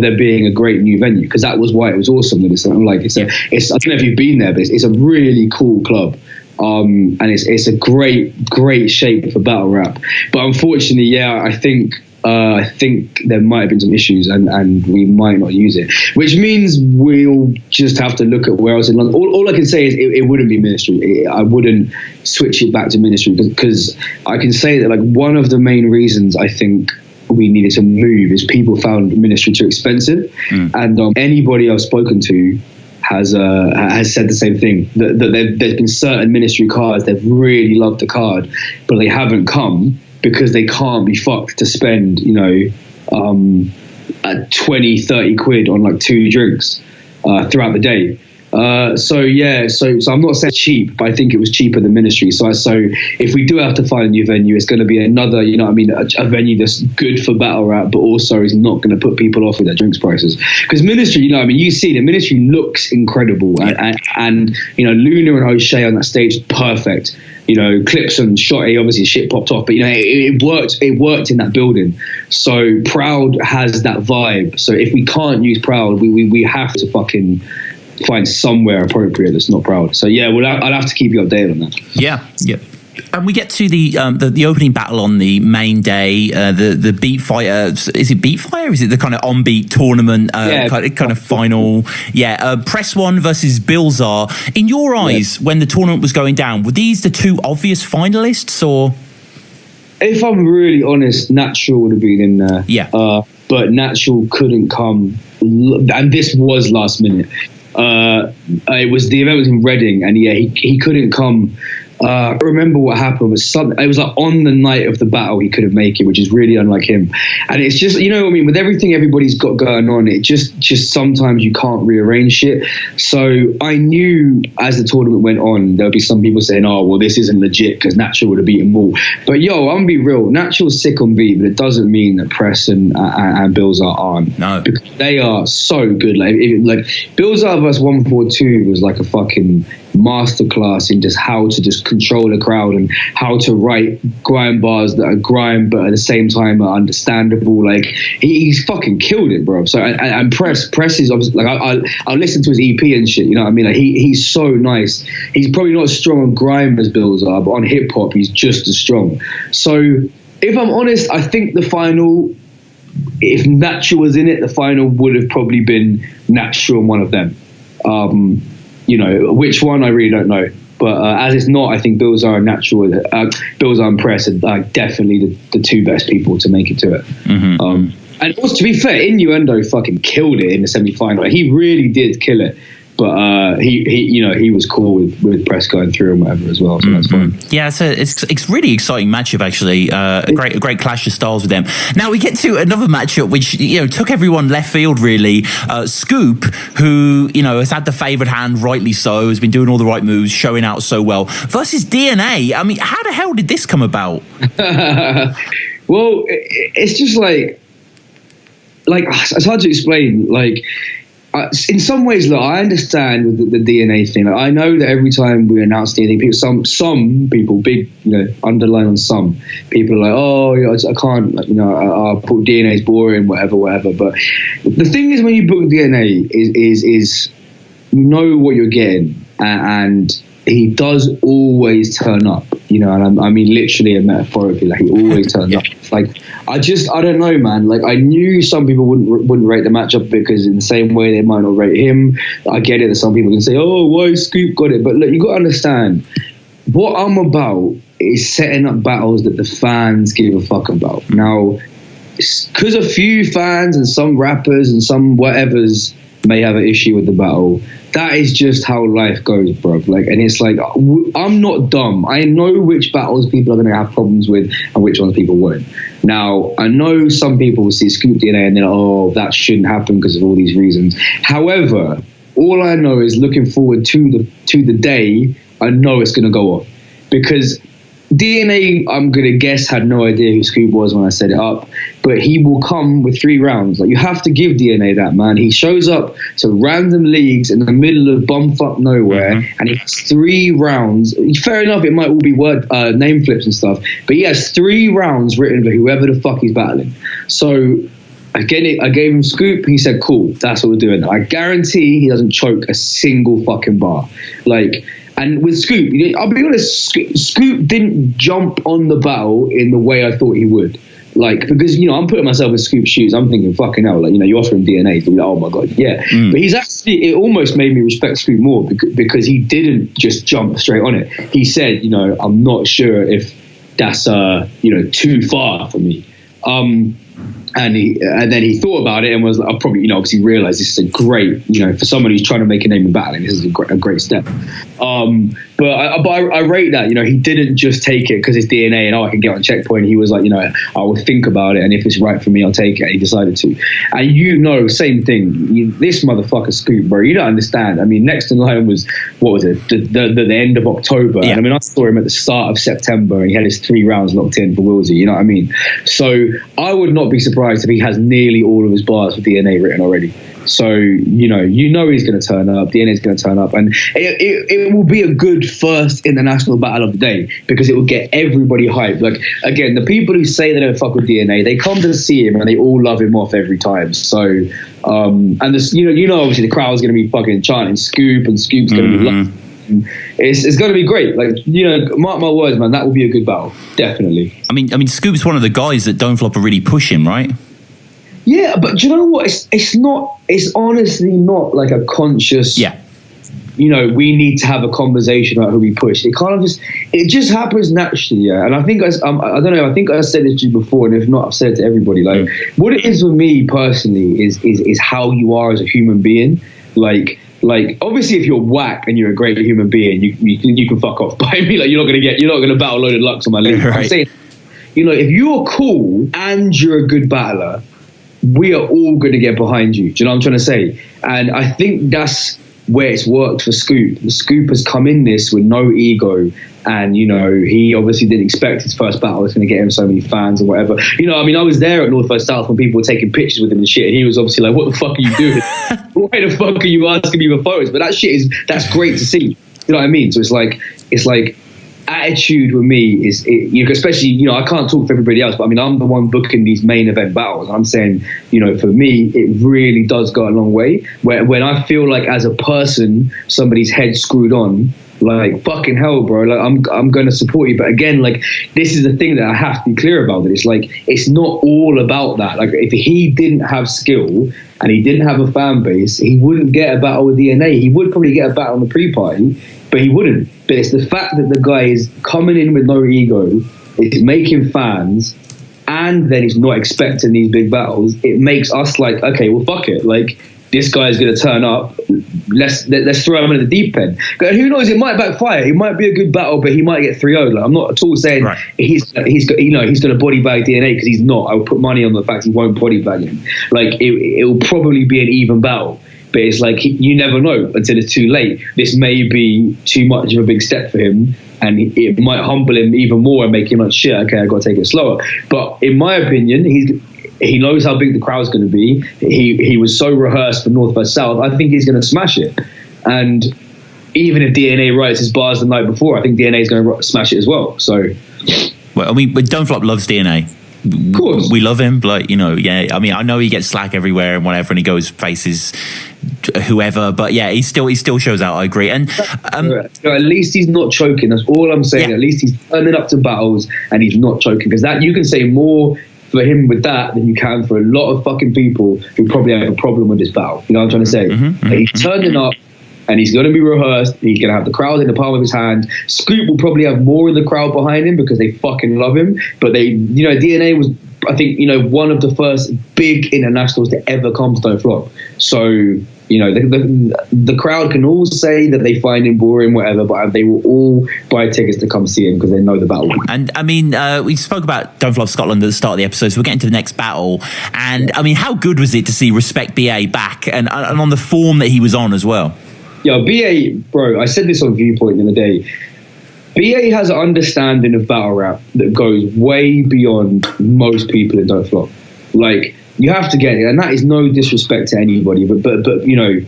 B: there being a great new venue, because that was why it was awesome. That it's like I don't know if you've been there, but it's a really cool club. And it's a great shape for battle rap. But unfortunately, yeah, I think there might have been some issues and we might not use it, which means we'll just have to look at where else in London. All I can say is it wouldn't be Ministry. I wouldn't switch it back to Ministry, because I can say that, like, one of the main reasons I think we needed to move is people found Ministry too expensive. And anybody I've spoken to has said the same thing, that there's been certain Ministry cards they've really loved the card, but they haven't come because they can't be fucked to spend 20-30 quid on like 2 drinks throughout the day. So I'm not saying cheap, but I think it was cheaper than Ministry. So if we do have to find a new venue, it's going to be another, a venue that's good for battle rap, but also is not going to put people off with their drinks prices. Because Ministry, you see the Ministry looks incredible, and Luna and O'Shea on that stage, perfect. Clips and Shotty, obviously shit popped off, but it worked in that building. So Proud has that vibe. So if we can't use Proud, we have to fucking find somewhere appropriate that's not Proud. So yeah, I'll have to keep you updated on that.
A: Yeah. And we get to the opening battle on the main day, the Beat Fighter. Is it Beat Fighter? Is it the kind of on-beat tournament kind of final? Yeah, Press One versus Bilzar. In your eyes, when the tournament was going down, were these the 2 obvious finalists, or?
B: If I'm really honest, Natural would have been in there.
A: Yeah.
B: But Natural couldn't come, and this was last minute. The event was in Reading, and yeah, he couldn't come. I remember what happened was it was like on the night of the battle he couldn't make it, which is really unlike him. And it's just, what I mean, with everything everybody's got going on, it just sometimes you can't rearrange shit. So I knew as the tournament went on, there'll be some people saying, oh, well, this isn't legit because Natural would have beaten them all. But yo, I'm gonna be real, Natural's sick on beat, but it doesn't mean that Press and Bilzar aren't. No. Because they are so good. Like Bilzar vs 142 was like a fucking masterclass in just how to just control a crowd and how to write grime bars that are grime but at the same time are understandable. Like he's fucking killed it, bro. So and Press is obviously, like I'll listen to his EP and shit, you know what I mean? Like he's so nice. He's probably not as strong on grime as Bilzar, but on hip hop he's just as strong. So if I'm honest, I think the final, if Natural was in it, the final would have probably been Natural and one of them. Which one I really don't know, but as it's not, I think Bilzar and Natural, Bilzar and Press are definitely the 2 best people to make it to it. Mm-hmm. And also, to be fair, Innuendo fucking killed it in the semi-final. He really did kill it. But he was cool with Press going through and whatever as well, so that's fine.
A: Yeah, so it's really exciting matchup actually. A great clash of styles with them. Now we get to another matchup which took everyone left field really. Scoop, who has had the favoured hand, rightly so, has been doing all the right moves, showing out so well, versus DNA. I mean, how the hell did this come about?
B: Well, it's just like it's hard to explain. Like, in some ways, look, I understand with the DNA thing. Like, I know that every time we announce DNA, people, some people, big, underline on some people are like, oh, I can't, I'll put DNA's boring, whatever. But the thing is, when you book DNA, is you know what you're getting, and he does always turn up, and I mean literally and metaphorically, like he always turns up. Like I don't know, man. Like I knew some people wouldn't rate the matchup because in the same way they might not rate him. I get it that some people can say, oh, why Scoop got it? But look, you got to understand, what I'm about is setting up battles that the fans give a fuck about. Now, because a few fans and some rappers and some whatevers may have an issue with the battle, that is just how life goes, bro. Like, and it's like, I'm not dumb. I know which battles people are going to have problems with and which ones people won't. Now, I know some people will see Scoop DNA and they're like, oh, that shouldn't happen because of all these reasons. However, all I know is looking forward to the day, I know it's going to go off. because DNA, I'm going to guess, had no idea who Scoop was when I set it up, but he will come with 3 rounds. Like, you have to give DNA that, man. He shows up to random leagues in the middle of bumfuck nowhere, and he has 3 rounds. Fair enough, it might all be name flips and stuff, but he has 3 rounds written for whoever the fuck he's battling. So I gave him Scoop. He said, cool, that's what we're doing. I guarantee he doesn't choke a single fucking bar. Like, and with Scoop, I'll be honest, Scoop didn't jump on the battle in the way I thought he would. Like, because, I'm putting myself in Scoop's shoes. I'm thinking, fucking hell, like, you offer him DNA. So like, oh my God, yeah. But he's actually, it almost made me respect Scoop more because he didn't just jump straight on it. He said, I'm not sure if that's, too far for me. And then he thought about it and was like, probably, obviously realized this is a great, for someone who's trying to make a name in battling, this is a great step. But I rate that, he didn't just take it because it's DNA and I can get on checkpoint. He was like, I will think about it, and if it's right for me, I'll take it. And he decided to. And same thing. This motherfucker Scoop, bro, you don't understand. I mean, next in line was, what was it? The end of October. Yeah. And I mean, I saw him at the start of September, and he had his 3 rounds locked in for Willsey. You know what I mean? So I would not be surprised if he has nearly all of his bars with DNA written already. So, he's going to turn up. DNA is going to turn up. And it will be a good first international battle of the day because it will get everybody hyped. Like, again, the people who say they don't fuck with DNA, they come to see him and they all love him off every time. So, and this, obviously the crowd's going to be fucking chanting Scoop, and Scoop's going to be loving. It's going to be great. Like, mark my words, man, that will be a good battle. Definitely.
A: I mean, Scoop's one of the guys that Don't Flop are really pushing, right?
B: Yeah, but do you know what? It's honestly not like a conscious. Yeah. We need to have a conversation about who we push. It just happens naturally. Yeah, and I think I don't know. I think I said this to you before, and if not, I've said it to everybody. Like, what it is for me personally is how you are as a human being. Like obviously, if you're whack and you're a great human being, you can fuck off. But I mean, like, you're not gonna battle loaded Lux on my list. Right. I'm saying, if you're cool and you're a good battler, we are all going to get behind you. Do you know what I'm trying to say? And I think that's where it's worked for Scoop. The Scoop has come in this with no ego, and he obviously didn't expect his first battle was going to get him so many fans or whatever. I was there at North vs South when people were taking pictures with him and shit, and he was obviously like, what the fuck are you doing? Why the fuck are you asking me for photos? But that shit that's great to see. You know what I mean? So it's like attitude with me is, especially, I can't talk for everybody else, but I mean, I'm the one booking these main event battles. And I'm saying, for me, it really does go a long way. When I feel like as a person, somebody's head screwed on, like, fucking hell, bro, like, I'm going to support you. But again, like, this is the thing that I have to be clear about, that it's like, it's not all about that. Like, if he didn't have skill and he didn't have a fan base, he wouldn't get a battle with DNA. He would probably get a battle on the pre-party, but he wouldn't. But it's the fact that the guy is coming in with no ego, is making fans, and then he's not expecting these big battles. It makes us like, okay, well, fuck it. Like, this guy's going to turn up. Let's throw him in the deep end. And who knows? It might backfire. It might be a good battle, but he might get 3-0'd. Like, I'm not at all saying he's going to body bag DNA, because he's not. I would put money on the fact he won't body bag him. Like, it will probably be an even battle. But it's like, you never know until it's too late. This may be too much of a big step for him, and it might humble him even more and make him like, shit, okay, I've got to take it slower. But in my opinion, he knows how big the crowd's going to be. He was so rehearsed for North vs South. I think he's going to smash it. And even if DNA writes his bars the night before, I think DNA is going to smash it as well. So,
A: well, I mean, Don't Flop loves DNA. Of course. We love him, like, yeah. I mean, I know he gets slack everywhere and whatever, and he goes faces whoever, but yeah, he still shows out. I agree. And
B: at least he's not choking. That's all I'm saying. Yeah. At least he's turning up to battles and he's not choking, because that, you can say more for him with that than you can for a lot of fucking people who probably have a problem with this battle. You know what I'm trying to say? He's turning up, and he's going to be rehearsed. He's going to have the crowd in the palm of his hand. Scoop will probably have more of the crowd behind him because they fucking love him. But DNA was, I think, one of the first big internationals to ever come to Don't Flop. So, the crowd can all say that they find him boring, whatever, but they will all buy tickets to come see him because they know the battle.
A: And I mean, we spoke about Don't Flop Scotland at the start of the episode, so we're getting to the next battle. And I mean, how good was it to see Respect BA back and on the form that he was on as well?
B: Yo, BA, bro, I said this on Viewpoint the other day. BA has an understanding of battle rap that goes way beyond most people in Don't Flop. Like, you have to get it, and that is no disrespect to anybody, but you know,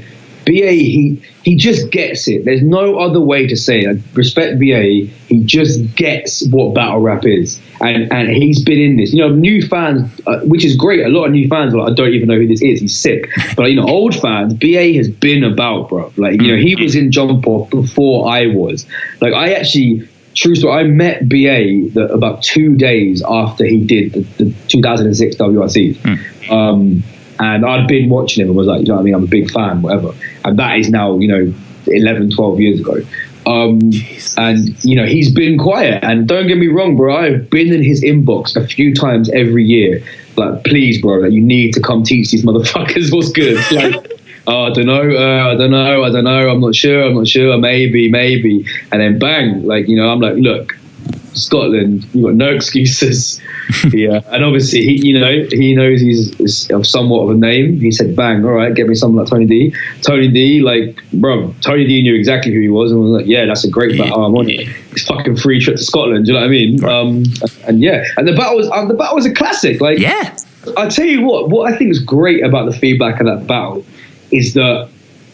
B: BA, he just gets it. There's no other way to say it. I respect BA. He just gets what battle rap is, and he's been in this. You know, new fans, which is great. A lot of new fans are like, I don't even know who this is. He's sick. But you know, old fans, BA has been about, bro. Like, you know, he was in Jump Off before I was. Like, I actually, true story, I met BA about 2 days after he did the 2006 WRC. And I'd been watching him and was like, you know what I mean, I'm a big fan, whatever. And that is now, you know, 11, 12 years ago. And, you know, he's been quiet. And don't get me wrong, bro, I've been in his inbox a few times every year. Like, please, bro, like, you need to come teach these motherfuckers what's good. Like, oh, I don't know, I'm not sure, maybe. And then bang, like, you know, I'm like, look, Scotland, you've got no excuses. Yeah, and obviously he knows he's somewhat of a name. He said, bang, all right, get me someone like Tony D. Like, bro, Tony D knew exactly who he was and was like, yeah, that's a great battle. I'm on it. It's fucking free trip to Scotland. Do you know what I mean? Right. And yeah, and the battle was a classic. Like, yeah, I tell you what I think is great about the feedback of that battle is that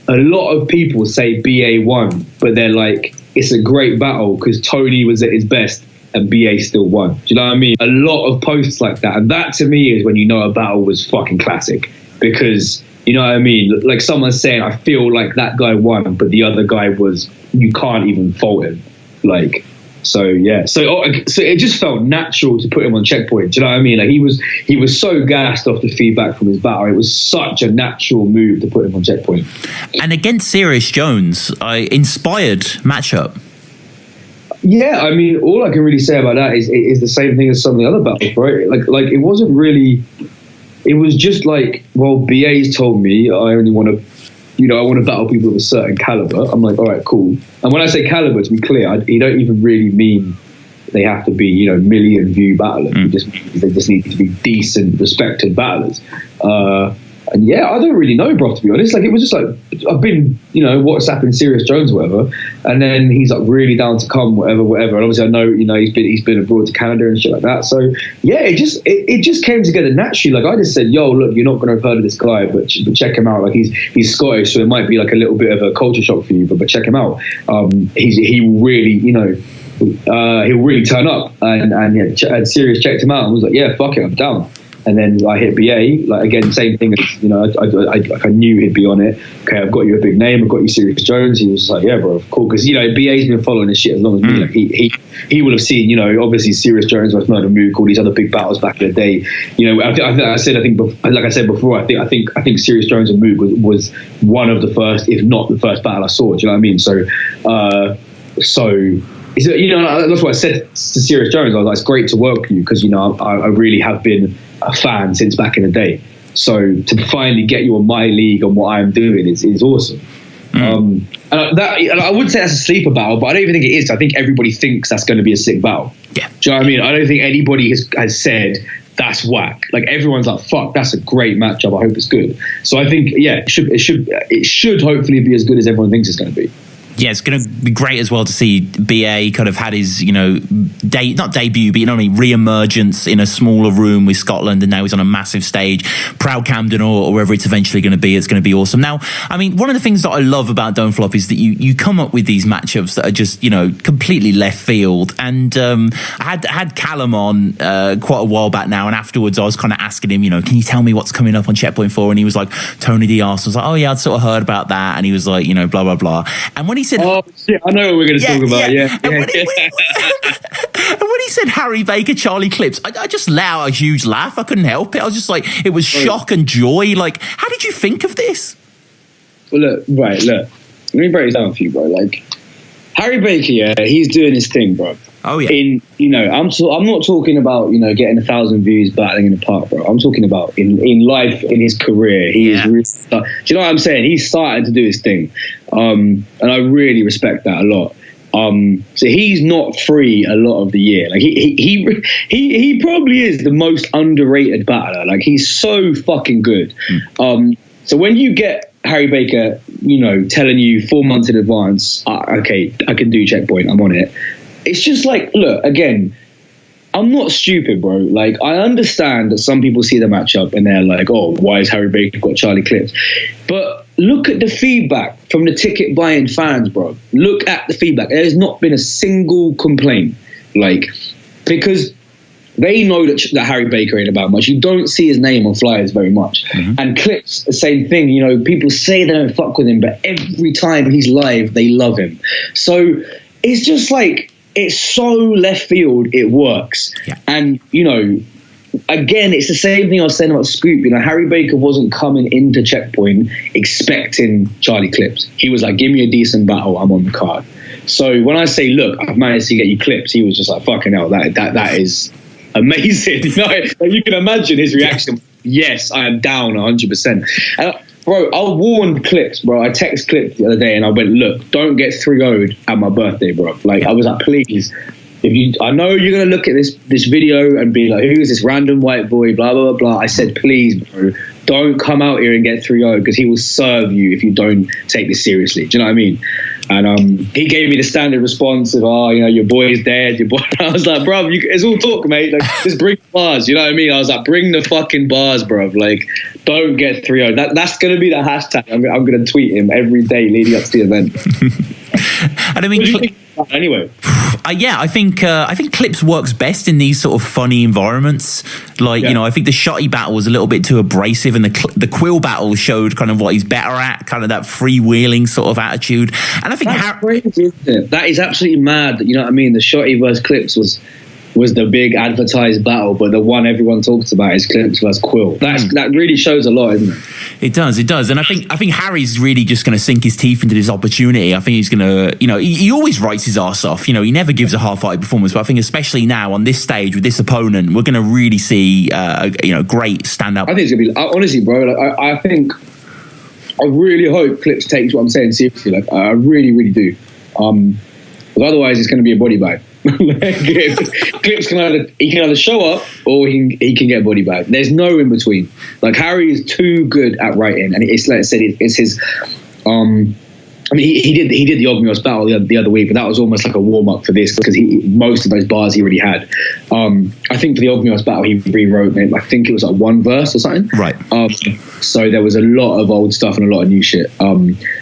B: a lot of people say BA won, but they're like, it's a great battle because Tony was at his best and BA still won. Do you know what I mean? A lot of posts like that. And that to me is when you know a battle was fucking classic. Because, you know what I mean? Like someone's saying, I feel like that guy won, but the other guy was, you can't even fault him. Like, so yeah. So it just felt natural to put him on Checkpoint. Do you know what I mean? Like he was so gassed off the feedback from his battle. It was such a natural move to put him on Checkpoint.
A: And against Serious Jones, inspired matchup.
B: Yeah, I mean, all I can really say about that is the same thing as some of the other battles, right? Like it wasn't really. It was just like, well, BA's told me I only want to, you know, I want to battle people of a certain caliber. I'm like, all right, cool. And when I say caliber, to be clear, he don't even really mean they have to be, you know, million view battlers. They just need to be decent, respected battlers. And yeah, I don't really know, bro, to be honest. Like, it was just like, I've been, you know, WhatsApping Serious Jones, whatever, and then he's like really down to come, whatever. And obviously, I know, you know, he's been abroad to Canada and shit like that. So yeah, it just came together naturally. Like, I just said, yo, look, you're not going to have heard of this guy, but check him out. Like, he's Scottish, so it might be like a little bit of a culture shock for you, but check him out. He will really, you know, he'll really turn up. And yeah, and Serious checked him out and was like, yeah, fuck it, I'm down. And then I hit BA, like, again, same thing as, you know, I knew he'd be on it. Okay, I've got you a big name, I've got you Serious Jones. He was like, yeah, bro, cool. Because, you know, BA's been following this shit as long as me. Like, he will have seen, you know, obviously Serious Jones was Murder Mook, all these other big battles back in the day. You know, like I said before, I think Serious Jones and Mook was one of the first, if not the first battle I saw. Do you know what I mean? So, you know, that's what I said to Serious Jones. I was like, it's great to work with you because, you know, I really have been a fan since back in the day. So to finally get you on my league and what I'm doing is awesome. And I would say that's a sleeper battle, but I don't even think it is. I think everybody thinks that's going to be a sick battle. Yeah. Do you know what I mean? I don't think anybody has said that's whack. Like, everyone's like, fuck, that's a great matchup. I hope it's good. So I think, yeah, it should hopefully be as good as everyone thinks it's going to be.
A: Yeah, it's going to be great as well to see BA kind of had his, you know, not debut, but, you know what I mean, re-emergence in a smaller room with Scotland, and now he's on a massive stage, Proud Camden or wherever it's eventually going to be. It's going to be awesome. Now, I mean, one of the things that I love about Don't Flop is that you come up with these matchups that are just, you know, completely left field. And I had Callum on quite a while back now, and afterwards I was kind of asking him, you know, can you tell me what's coming up on Checkpoint 4? And he was like, Tony D. Arsenal. I was like, oh yeah, I'd sort of heard about that. And he was like, you know, blah, blah, blah. And when he said,
B: oh shit, I know what we're going to talk about.
A: And when he said Harry Baker, Charlie Clips, I just let out a huge laugh. I couldn't help it. I was just like, it was shock and joy. Like, how did you think of this?
C: Well, look, let me break it down for you, bro. Like, Harry Baker, yeah, he's doing his thing, bro.
A: Oh yeah.
C: You know, I'm not talking about, you know, getting 1,000 views battling in the park, bro. I'm talking about in life, in his career. Do you know what I'm saying? He's starting to do his thing, and I really respect that a lot. So he's not free a lot of the year. Like he probably is the most underrated battler. Like, he's so fucking good. So when you get Harry Baker, you know, telling you 4 months in advance, okay, I can do Checkpoint, I'm on it. it's just like, look, again, I'm not stupid, bro. Like, I understand that some people see the matchup and they're like, oh, why has Harry Baker got Charlie Clips? But look at the feedback from the ticket buying fans, bro. Look at the feedback. There's not been a single complaint. Like, because they know that Harry Baker ain't about much. You don't see his name on flyers very much. And Clips, the same thing. You know, people say they don't fuck with him, but every time he's live, they love him. So it's just like, it's so left field, it works. Yeah. And, you know, again, it's the same thing I was saying about Scoop. You know, Harry Baker wasn't coming into Checkpoint expecting Charlie Clips. He was like, give me a decent battle, I'm on the card. So when I say, look, I've managed to get you Clips, he was just like, fucking hell, that is amazing. You know, like, you can imagine his reaction. Yes, I am down 100%. And, bro, I warned Clips, bro. I text Clips the other day and I went, look, don't get 3-0'd at my birthday, bro. Like, I was like, please, I know you're going to look at this video and be like, who is this random white boy, blah, blah, blah, blah. I said, please, bro, don't come out here and get 3-0 because he will serve you if you don't take this seriously. Do you know what I mean? And he gave me the standard response of, oh, you know, your boy is dead. Your boy. I was like, bro, it's all talk, mate. Like, just bring bars. You know what I mean? I was like, bring the fucking bars, bro. Like, don't get 3-0. That's going to be the hashtag. I'm going to tweet him every day leading up to the event.
A: And I mean,
C: anyway.
A: Yeah, I think Clips works best in these sort of funny environments. Like, you know, I think the Shotty battle was a little bit too abrasive, and the Quill battle showed kind of what he's better at, kind of that freewheeling sort of attitude. And I think
C: crazy, isn't it? That is absolutely mad. You know what I mean? The Shotty versus Clips was the big advertised battle, but the one everyone talks about is Clips versus Quill. That really shows a lot, isn't it?
A: It does. And I think Harry's really just going to sink his teeth into this opportunity. I think he's going to, you know, he always writes his arse off. You know, he never gives a half-hearted performance, but I think especially now on this stage with this opponent, we're going to really see, you know, great stand-up.
C: I think it's going to be, honestly, bro, like, I really hope Clips takes what I'm saying seriously. Like, I really, really do. But otherwise, it's going to be a body bag. Clips can either show up or he can get a body bag. There's no in between. Like, Harry is too good at writing, and it's like I said, it's his. I mean, he did the Ogmios battle the other week, but that was almost like a warm up for this because most of those bars he already had. I think for the Ogmios battle he rewrote it. I think it was like one verse or something.
A: Right.
C: So there was a lot of old stuff and a lot of new shit.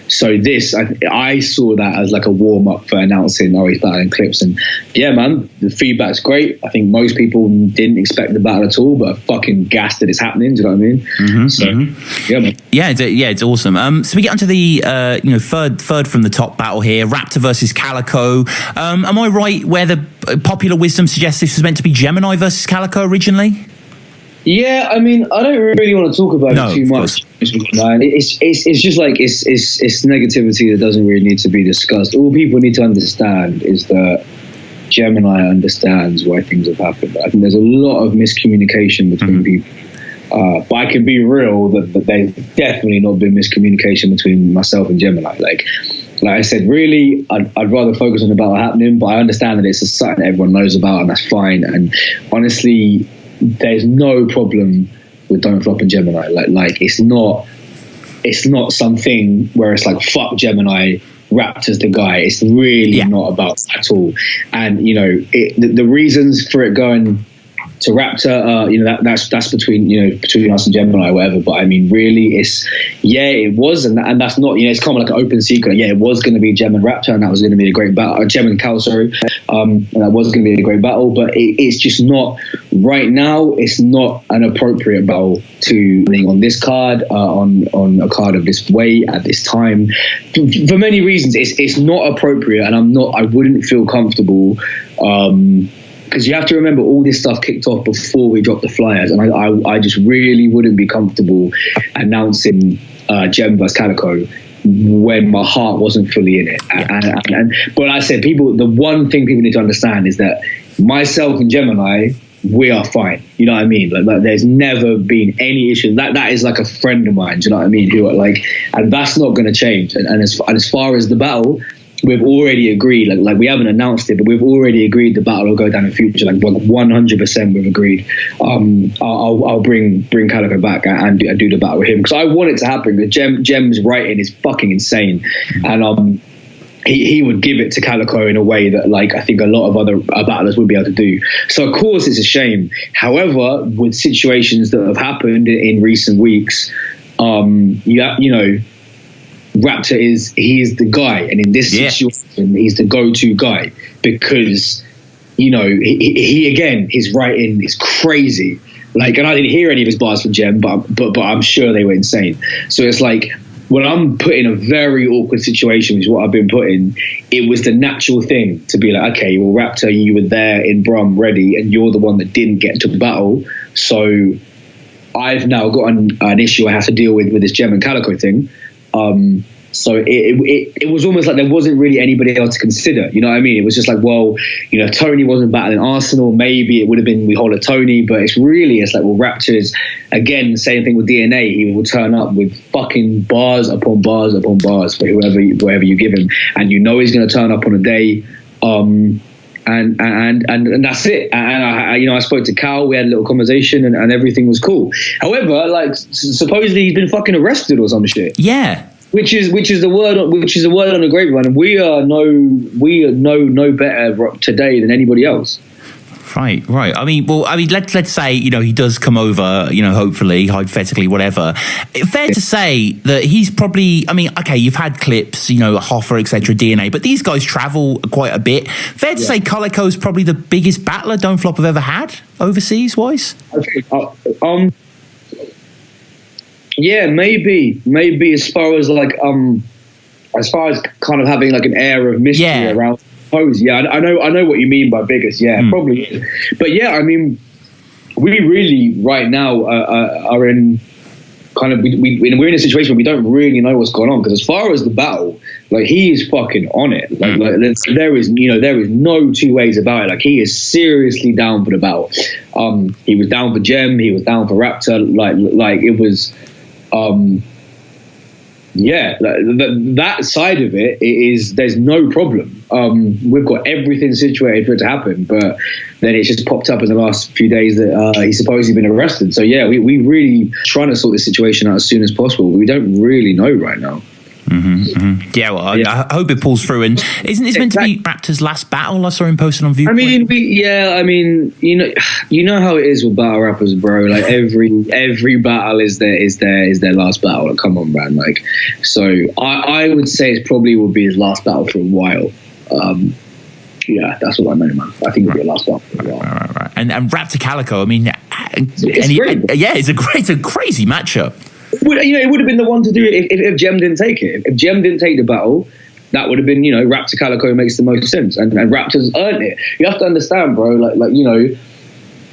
C: So this, I saw that as like a warm up for announcing he's battling Clips, and yeah, man, the feedback's great. I think most people didn't expect the battle at all, but are fucking gassed that it's happening. Do you know what I mean? Yeah, man.
A: Yeah, it's awesome. So we get onto the third from the top battle here, Raptor versus Calico. Am I right where the popular wisdom suggests this was meant to be Gemini versus Calico originally?
C: Yeah, I mean, I don't really want to talk about it too much. It's just like it's negativity that doesn't really need to be discussed. All people need to understand is that Gemini understands why things have happened. I think there's a lot of miscommunication between people. But I can be real that there's definitely not been miscommunication between myself and Gemini. Like I said, really, I'd rather focus on the battle happening, but I understand that it's something that everyone knows about, and that's fine. And honestly, there's no problem with Don't Flop and Gemini. Like it's not something where it's like, fuck Gemini, Raptor's the guy. It's really not about that at all. And, you know, the reasons for it going to Raptor, that's between us and Gemini or whatever. But I mean, really, it was, and that's not, it's kind of like an open secret. Yeah, it was going to be Gem and Raptor, and that was going to be a great battle. Gem and Cal, sorry, and that was going to be a great battle. But it's just not right now. It's not an appropriate battle to being on this card, on a card of this weight at this time, for many reasons. It's not appropriate, and I wouldn't feel comfortable. Because you have to remember, all this stuff kicked off before we dropped the flyers, and I just really wouldn't be comfortable announcing Gem vs Calico when my heart wasn't fully in it. But I said, the one thing people need to understand is that myself and Gemini, we are fine. You know what I mean? Like there's never been any issue. That is like a friend of mine. Do you know what I mean? Who are like, and that's not going to change. And as far as the battle, we've already agreed, like we haven't announced it, but we've already agreed the battle will go down in the future. Like 100% we've agreed. I'll bring Calico back and do the battle with him, because I want it to happen. Because Gem's writing is fucking insane, and he would give it to Calico in a way that, like, I think a lot of other battlers would be able to do. So of course it's a shame. However, with situations that have happened in recent weeks, you know, Raptor is the guy, and in this situation, he's the go-to guy because, you know, he again, his writing is crazy. Like, and I didn't hear any of his bars for Gem, but I'm sure they were insane. So it's like, when I'm put in a very awkward situation, which is what I've been put in, it was the natural thing to be like, okay, well, Raptor, you were there in Brum ready, and you're the one that didn't get to battle. So I've now got an issue I have to deal with this Gem and Calico thing. So it was almost like there wasn't really anybody else to consider. You know what I mean? It was just like, well, you know, Tony wasn't battling Arsenal. Maybe it would have been we hold a Tony, but it's like, well, Raptors, again, same thing with DNA. He will turn up with fucking bars upon bars upon bars for whoever you give him, and you know he's going to turn up on a day. And that's it. And I spoke to Cal. We had a little conversation, and everything was cool. However, like, supposedly he's been fucking arrested or some shit.
A: Yeah.
C: Which is the word on the grapevine, and we are no better today than anybody else.
A: Right. I mean, let's say, you know, he does come over, you know, hopefully, hypothetically, whatever. Fair to say that he's probably, I mean, okay, you've had clips, you know, Topher, etc., DNA, but these guys travel quite a bit. Fair to say Calico's probably the biggest battler Don't Flop have ever had, overseas wise.
C: Okay. Yeah, maybe as far as kind of having like an air of mystery around pose. Yeah, I know what you mean by biggest. Yeah, probably is. But yeah, I mean, we really right now are in kind of we're in a situation where we don't really know what's going on, because as far as the battle, like, he is fucking on it. Like there is no two ways about it. Like, he is seriously down for the battle. He was down for Gem. He was down for Raptor. Like it was. That side of it is, there's no problem. We've got everything situated for it to happen, but then it's just popped up in the last few days that he's supposedly been arrested. So yeah, we really trying to sort this situation out as soon as possible. We don't really know right now.
A: Yeah, well, I hope it pulls through. And isn't this meant to be Raptor's last battle? I saw him posted on Viewpoint.
C: I mean, you know how it is with battle rappers, bro. Like, every battle is their last battle. Like, come on, man. Like, so I would say it probably would be his last battle for a while. Yeah, that's what I know, man. I think it'll be a last battle for a while.
A: Right. And Raptor Calico, I mean,
C: it's great.
A: It's a crazy matchup.
C: It would have been the one to do it if Gem didn't take it. If Gem didn't take the battle, that would have been, Raptor Calico makes the most sense, and Raptor's earned it. You have to understand, bro. Like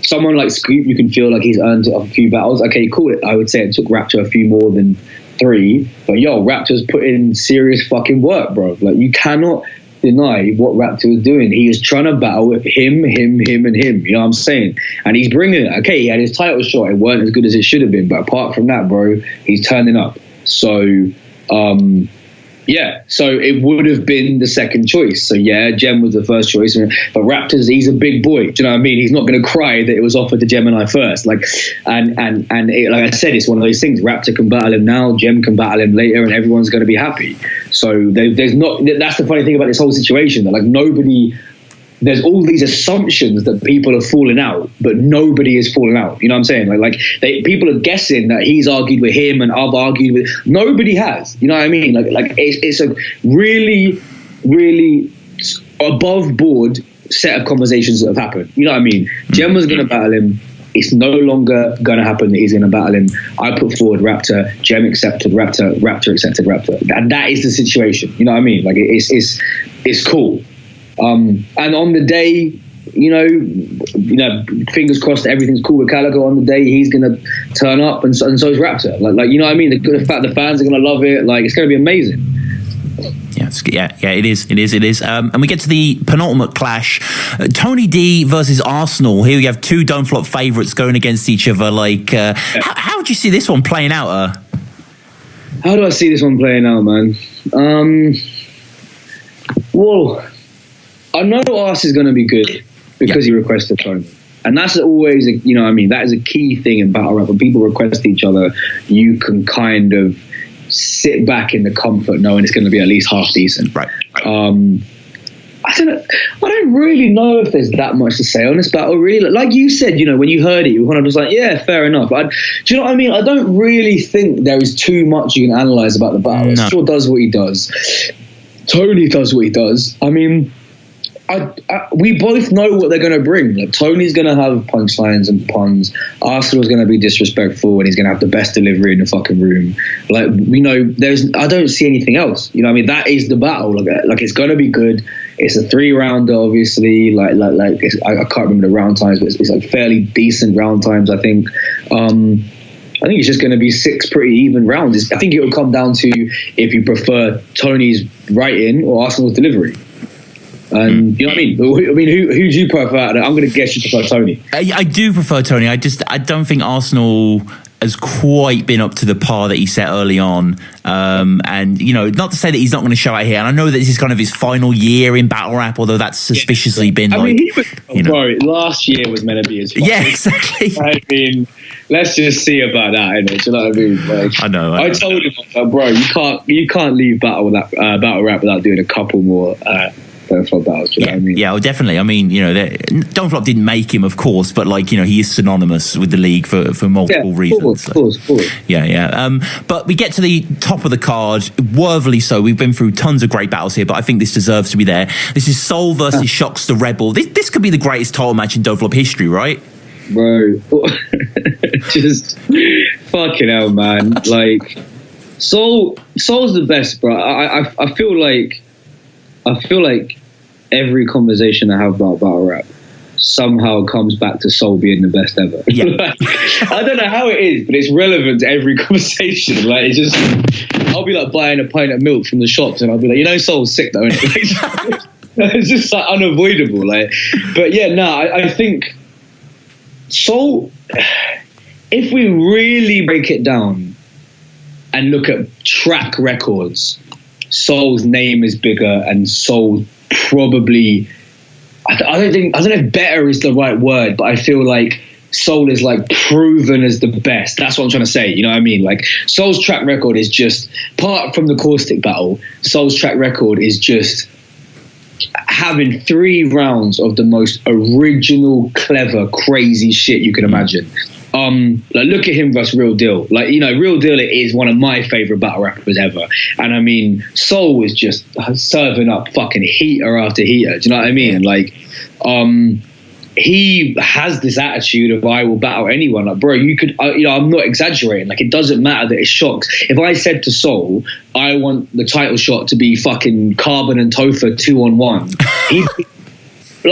C: someone like Scoop, you can feel like he's earned it off a few battles. Okay, cool. I would say it took Raptor a few more than 3, but Raptor's put in serious fucking work, bro. Like, you cannot deny what Raptor was doing. He is trying to battle with him, and him. You know what I'm saying? And he's bringing it. Okay, he had his title shot. It weren't as good as it should have been. But apart from that, bro, he's turning up. So, so it would have been the second choice. So, yeah, Gem was the first choice. But Raptor's, he's a big boy. Do you know what I mean? He's not going to cry that it was offered to Gemini first. Like, and like I said, it's one of those things. Raptor can battle him now, Gem can battle him later, and everyone's going to be happy. So there's not. That's the funny thing about this whole situation. That, like, nobody. There's all these assumptions that people are falling out, but nobody is falling out. You know what I'm saying? People are guessing that he's argued with him and I've argued with. Nobody has. You know what I mean? Like it's a really, really above board set of conversations that have happened. You know what I mean? Gem was going to battle him. It's no longer going to happen that he's going to battle him. I put forward Raptor. Gem accepted Raptor. Raptor accepted Raptor. And that is the situation. You know what I mean? Like, it's cool. And on the day, fingers crossed everything's cool with Calico. On the day, he's gonna turn up, and so is Raptor. Like, you know what I mean? The fact the fans are gonna love it. Like, it's gonna be amazing.
A: Yeah, it is. And we get to the penultimate clash: Tony D versus Arsenal. Here we have 2 Don't Flop favourites going against each other. Like, how would you see this one playing out?
C: How do I see this one playing out, man? Well, I know Ars is going to be good because he requested Tony. And that's always, that is a key thing in battle rap. When people request each other, you can kind of sit back in the comfort knowing it's going to be at least half decent.
A: Right.
C: I don't really know if there's that much to say on this battle, really. Like you said, you know, when you heard it, you were kind of just like, yeah, fair enough. Do you know what I mean? I don't really think there is too much you can analyse about the battle. It sure does what he does. Tony does what he does. I mean, we both know what they're going to bring. Like, Tony's going to have punchlines and puns. Arsenal's going to be disrespectful, and he's going to have the best delivery in the fucking room. Like, we know, I don't see anything else. You know what I mean? That is the battle. Like it's going to be good. It's a 3-rounder, obviously. Like I can't remember the round times, but it's like fairly decent round times, I think. I think it's just going to be 6 pretty even rounds. I think it will come down to if you prefer Tony's writing or Arsenal's delivery. And you know what I mean? Who do you prefer? I'm going to guess you prefer Tony.
A: I do prefer Tony. I don't think Arsenal has quite been up to the par that he set early on. And, you know, not to say that he's not going to show out here. And I know that this is kind of his final year in battle rap, although that's suspiciously been
C: last year was meant to be his final.
A: Yeah, exactly.
C: I mean, let's just see about that, innit? Do you know what I mean? Like,
A: I know.
C: I told him, bro, you can't leave battle rap without doing a couple more Don't Flop battles. Do you know what I mean?
A: Yeah, well, definitely. I mean, you know, Don't Flop didn't make him, of course, but like, you know, he is synonymous with the league for multiple reasons.
C: Of course.
A: Yeah. But we get to the top of the card, worthily so. We've been through tons of great battles here, but I think this deserves to be there. This is Soul versus Shocks the Rebel. This could be the greatest title match in Don't Flop history, right?
C: Bro, just fucking hell, man. Like, Soul's the best, bro. I feel like every conversation I have about battle rap somehow comes back to Soul being the best ever.
A: Yeah.
C: Like, I don't know how it is, but it's relevant to every conversation. Like, it's just, I'll be like buying a pint of milk from the shops, and I'll be like, you know, Soul's sick though, isn't it? It's just like unavoidable. Like, but yeah, no, I think Soul, if we really break it down and look at track records, Soul's name is bigger, and Soul probably, I don't know if better is the right word, but I feel like Soul is like proven as the best. That's what I'm trying to say. You know what I mean? Like, Soul's track record is just, apart from the Caustic battle, Soul's track record is just having 3 rounds of the most original, clever, crazy shit you can imagine. Like, look at him versus Real Deal. Like, you know, Real Deal is one of my favorite battle rappers ever. And I mean, Soul is just serving up fucking heater after heater. Do you know what I mean? Like, he has this attitude of, I will battle anyone. Like, bro, you could, you know, I'm not exaggerating. Like, it doesn't matter that it's Shocks. If I said to Soul, I want the title shot to be fucking Carbon and Topher 2-on-1,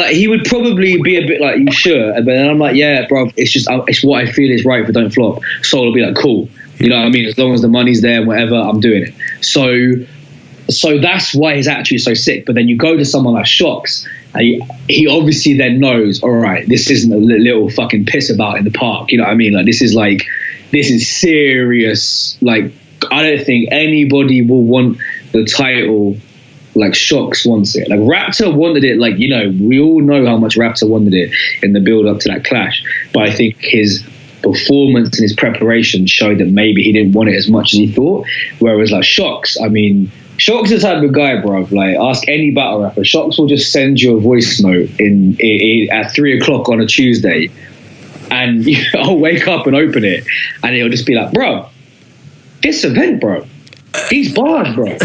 C: he would probably be a bit like, you sure? But then I'm like, yeah, bro, it's what I feel is right for Don't Flop. Soul will be like, cool. You know what I mean? As long as the money's there and whatever, I'm doing it. So that's why his attitude is so sick. But then you go to someone like Shocks, and he obviously then knows, all right, this isn't a little fucking piss about in the park. You know what I mean? Like, this is serious. Like, I don't think anybody will want the title like Shocks wants it. Like, Raptor wanted it. Like, you know, we all know how much Raptor wanted it in the build up to that clash. But I think his performance and his preparation showed that maybe he didn't want it as much as he thought. Whereas like Shocks, I mean, Shocks is the type of guy, bro. Like, ask any battle rapper. Shocks will just send you a voice note at 3:00 on a Tuesday, and I'll wake up and open it, and it'll just be like, bro, this event, bro, these bars, bro,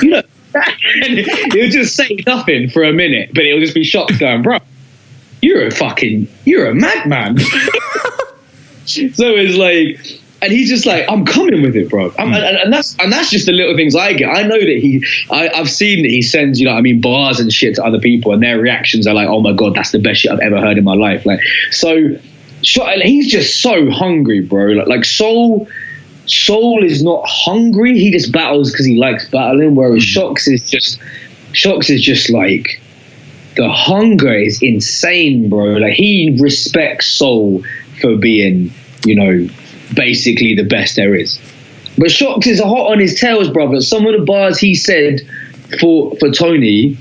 C: you know. And he'll just say nothing for a minute, but it'll just be Shocks going, bro, you're a madman. So it's like, and he's just like, I'm coming with it, bro. And that's just the little things I get. I know that I've seen that he sends, you know what I mean, bars and shit to other people, and their reactions are like, oh my God, that's the best shit I've ever heard in my life. Like, so he's just so hungry, bro. Like Soul is not hungry. He just battles because he likes battling. Whereas Shocks is just like, the hunger is insane, bro. Like, he respects Soul for being, you know, basically the best there is. But Shocks is hot on his tails, brother. Some of the bars he said for Tony,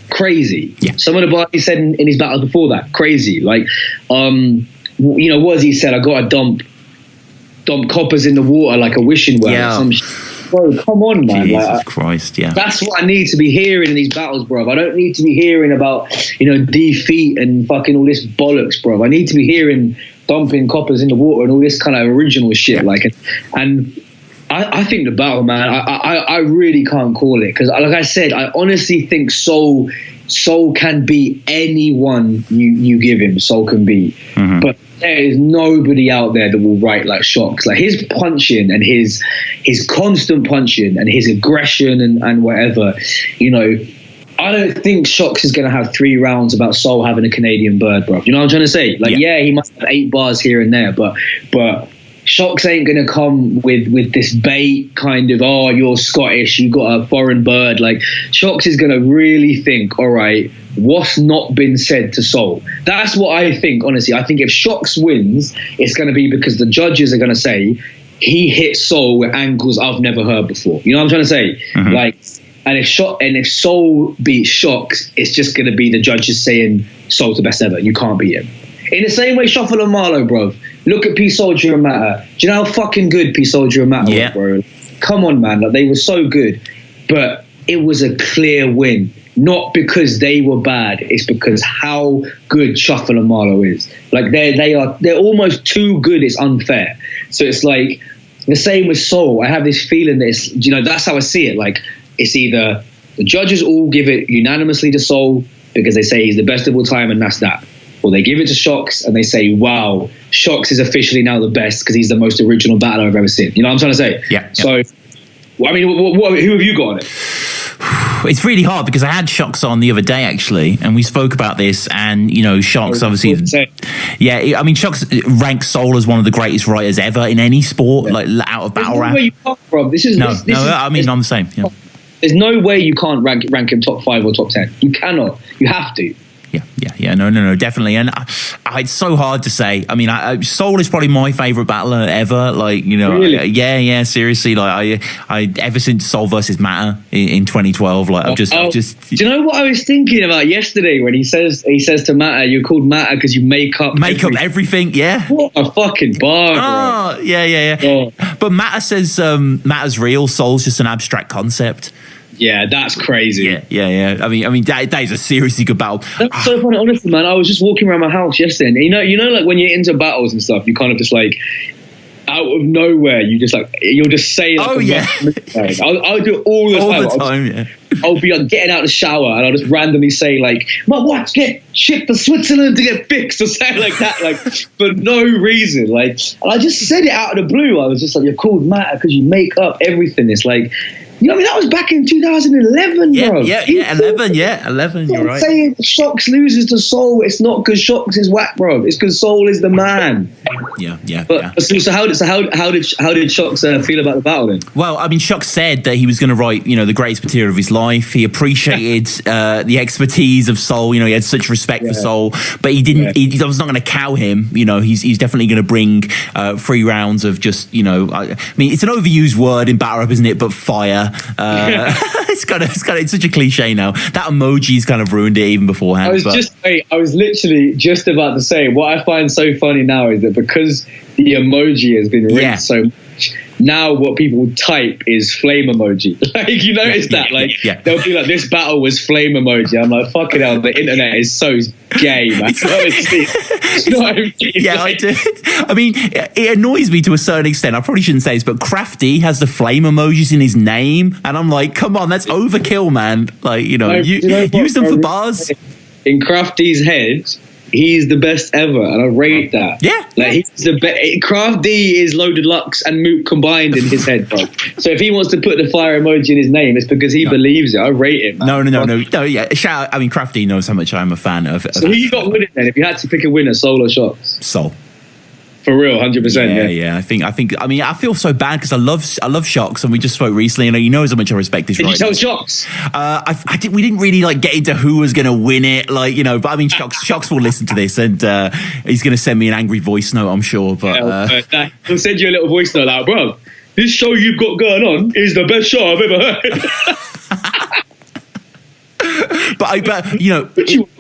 C: crazy. Yeah. Some of the bars he said in his battles before that, crazy. Like, you know, what he said, I got to dump coppers in the water like a wishing well.
A: Yeah.
C: bro, come on, man.
A: Jesus Christ, yeah.
C: That's what I need to be hearing in these battles, bro. I don't need to be hearing about, defeat and fucking all this bollocks, bro. I need to be hearing dumping coppers in the water and all this kind of original shit. And I think the battle, man, I really can't call it. Because like I said, I honestly think Soul can beat anyone you give him. Soul can beat. Mm-hmm. But there is nobody out there that will write like Shox. Like his punching and his constant punching and his aggression and whatever, I don't think Shox is going to have 3 rounds about Soul having a Canadian bird, bro. You know what I'm trying to say? Like, yeah he must have 8 bars here and there, but Shox ain't going to come with this bait kind of, oh, you're Scottish, you got a foreign bird. Like, Shox is going to really think, all right, what's not been said to Soul? That's what I think, honestly. I think if Shox wins, it's going to be because the judges are going to say he hit Soul with angles I've never heard before. You know what I'm trying to say? Mm-hmm. Like, and if Soul beats Shox, it's just going to be the judges saying Soul's the best ever. You can't beat him. In the same way, Shuffle and Marlowe, bro. Look at Peace Soldier and Matter. Do you know how fucking good Peace Soldier and Matter was, bro? Come on, man. Like, they were so good. But it was a clear win. Not because they were bad. It's because how good Shuffle and Marlowe is. Like, they're almost too good. It's unfair. So it's like the same with Soul. I have this feeling that it's, that's how I see it. Like, it's either the judges all give it unanimously to Soul because they say he's the best of all time and that's that. Or they give it to Shox and they say, wow, Shox is officially now the best because he's the most original battler I've ever seen. You know what I'm trying to say?
A: Yeah.
C: So, I mean, who have you got on it?
A: It's really hard because I had Shox on the other day, actually, and we spoke about this, and, Shox obviously... Yeah, I mean, Shox ranks Soul as one of the greatest writers ever in any sport, like out of battle rap.
C: Where you come from.
A: I'm the same. Yeah.
C: There's no way you can't rank him top 5 or top 10. You cannot. You have to.
A: Yeah, no, definitely. And it's so hard to say. I mean, Soul is probably my favorite battler ever. Like,
C: really?
A: Yeah, seriously. Like, I ever since Soul versus Matter in 2012, like, I've just.
C: Do you know what I was thinking about yesterday when he says to Matter, you're called Matter because you make up
A: everything. Yeah.
C: What a fucking bar.
A: Oh, yeah. Oh. But Matter says Matter's real. Soul's just an abstract concept.
C: Yeah, that's crazy.
A: Yeah. I mean, that is a seriously good battle.
C: That's so funny, honestly, man. I was just walking around my house yesterday, and like when you're into battles and stuff, you kind of just like out of nowhere, you'll just say, like,
A: oh yeah,
C: I'll do it all the time. I'll be like getting out of the shower, and I'll just randomly say, like, my watch get shipped to Switzerland to get fixed, or something like that, like for no reason. Like, and I just said it out of the blue. I was just like, you're called Matter because you make up everything. It's like, that was back in 2011, bro.
A: Yeah, 11, you're right.
C: Saying Shox loses to Soul, it's not because Shox is whack, bro. It's because Soul is the man.
A: Yeah.
C: So how did Shox feel about the battle then?
A: Well, I mean, Shox said that he was going to write, the greatest material of his life. He appreciated the expertise of Soul. He had such respect for Soul, but he didn't. He was not going to cow him. He's definitely going to bring 3 rounds of just, I mean, it's an overused word in battle rap, isn't it? But fire. It's such a cliche now. That emoji's kind of ruined it even beforehand.
C: I was literally just about to say, what I find so funny now is that because the emoji has been rigged so much, now what people type is flame emoji. Like, you notice that? They'll be like, this battle was flame emoji. I'm like, fucking hell, the internet is so gay, man.
A: Yeah, I do. I mean, it annoys me to a certain extent. I probably shouldn't say this, but Crafty has the flame emojis in his name, and I'm like, come on, that's overkill, man. Like, use them for bars.
C: In Crafty's head, he's the best ever, and I rate that.
A: Yeah.
C: Like, he's the best. Crafty is Loaded Lux and Moot combined in his head, bro. So if he wants to put the fire emoji in his name, it's because he believes it. I rate it, man.
A: No, yeah. Shout out. I mean, Crafty knows how much I'm a fan of.
C: So who you got winning then? If you had to pick a winner, Soul or Shox?
A: Soul.
C: For real, 100%.
A: Yeah. I mean, I feel so bad because I love Shox, and we just spoke recently, and how much I respect his writing.
C: Did you tell Shox?
A: We didn't really get into who was going to win it, but I mean, Shox will listen to this, and he's going to send me an angry voice note, I'm sure. But
C: he'll send you a little voice note like, bro, this show you've got going on is the best show I've ever heard.
A: but you know,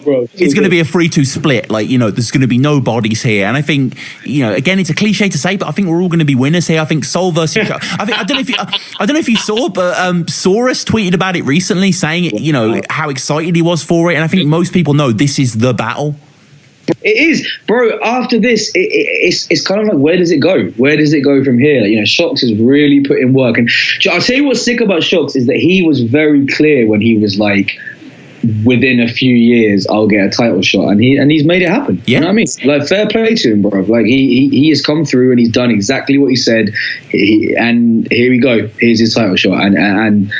C: bro.
A: it's going to be a 3-2 split. Like, you know, there's going to be no bodies here, and I think, you know, again, it's a cliche to say, but I think we're all going to be winners here. I think Soul versus I don't know if you saw, but Saurus tweeted about it recently, saying, you know, how excited he was for it, and I think most people know this is the battle.
C: It is, bro. After this, it's kind of like, where does it go? Where does it go from here? Like, you know, Shox has really put in work, and I'll tell you what's sick about Shox is that he was very clear when he was like, within a few years, I'll get a title shot, and he's made it happen.
A: Yeah.
C: You know what I mean? Like, fair play to him, bro. Like, he has come through and he's done exactly what he said, and here we go. Here's his title shot, and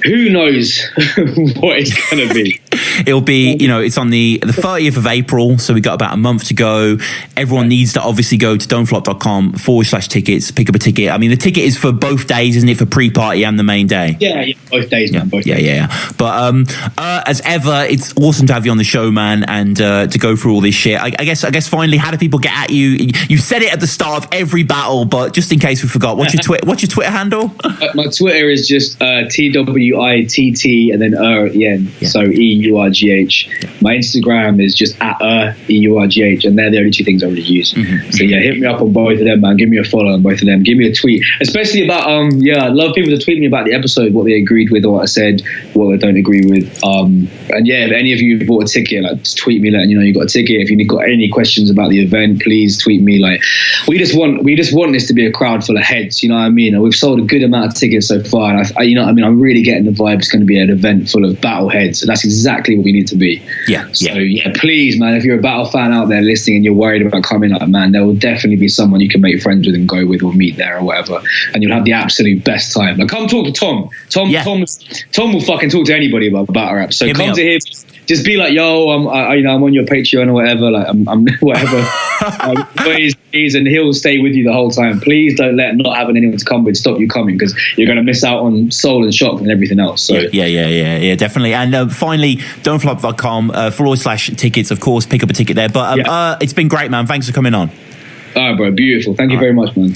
C: who knows what it's going to be.
A: It'll be, you know, it's on the 30th of April, so we've got about a month to go. Everyone needs to obviously go to don'tflop.com/tickets, pick up a ticket. I mean, the ticket is for both days, isn't it? For pre-party and the main day.
C: Yeah, both days, man. Both days.
A: Yeah. But as ever, it's awesome to have you on the show, man, and to go through all this shit. I guess finally, how do people get at you? You said it at the start of every battle, but just in case we forgot, what's your Twitter handle?
C: My Twitter is just TWITT and then at the end.
A: Yeah.
C: So EURGH. My Instagram is just at EURGH, and they're the only two things I really use.
A: Mm-hmm.
C: So yeah, hit me up on both of them, man. Give me a follow on both of them. Give me a tweet, especially about I'd love people to tweet me about the episode, what they agreed with or what I said, what they don't agree with. And yeah, if any of you bought a ticket, like, just tweet me letting you know you got a ticket. If you've got any questions about the event, please tweet me. Like, we just want this to be a crowd full of heads, you know what I mean? And we've sold a good amount of tickets so far, and you know what I mean, I'm really getting the vibe it's going to be an event full of battle heads, and that's exactly what we need to be. So yeah, please, man, if you're a battle fan out there listening and you're worried about coming up, man, there will definitely be someone you can make friends with and go with or meet there or whatever, and you'll have the absolute best time. Like, come talk to Tom will fucking talk to anybody about battle rap, so come to him. Just be like, yo, I'm on your Patreon or whatever. Like, I'm whatever. And he'll stay with you the whole time. Please don't let not having anyone to come with stop you coming, because you're going to miss out on Soul and Shock and everything else. So
A: yeah, definitely. And finally, don'tflop.com/tickets. Of course, pick up a ticket there. But it's been great, man. Thanks for coming on.
C: All right, bro. Beautiful. Thank you very much, man.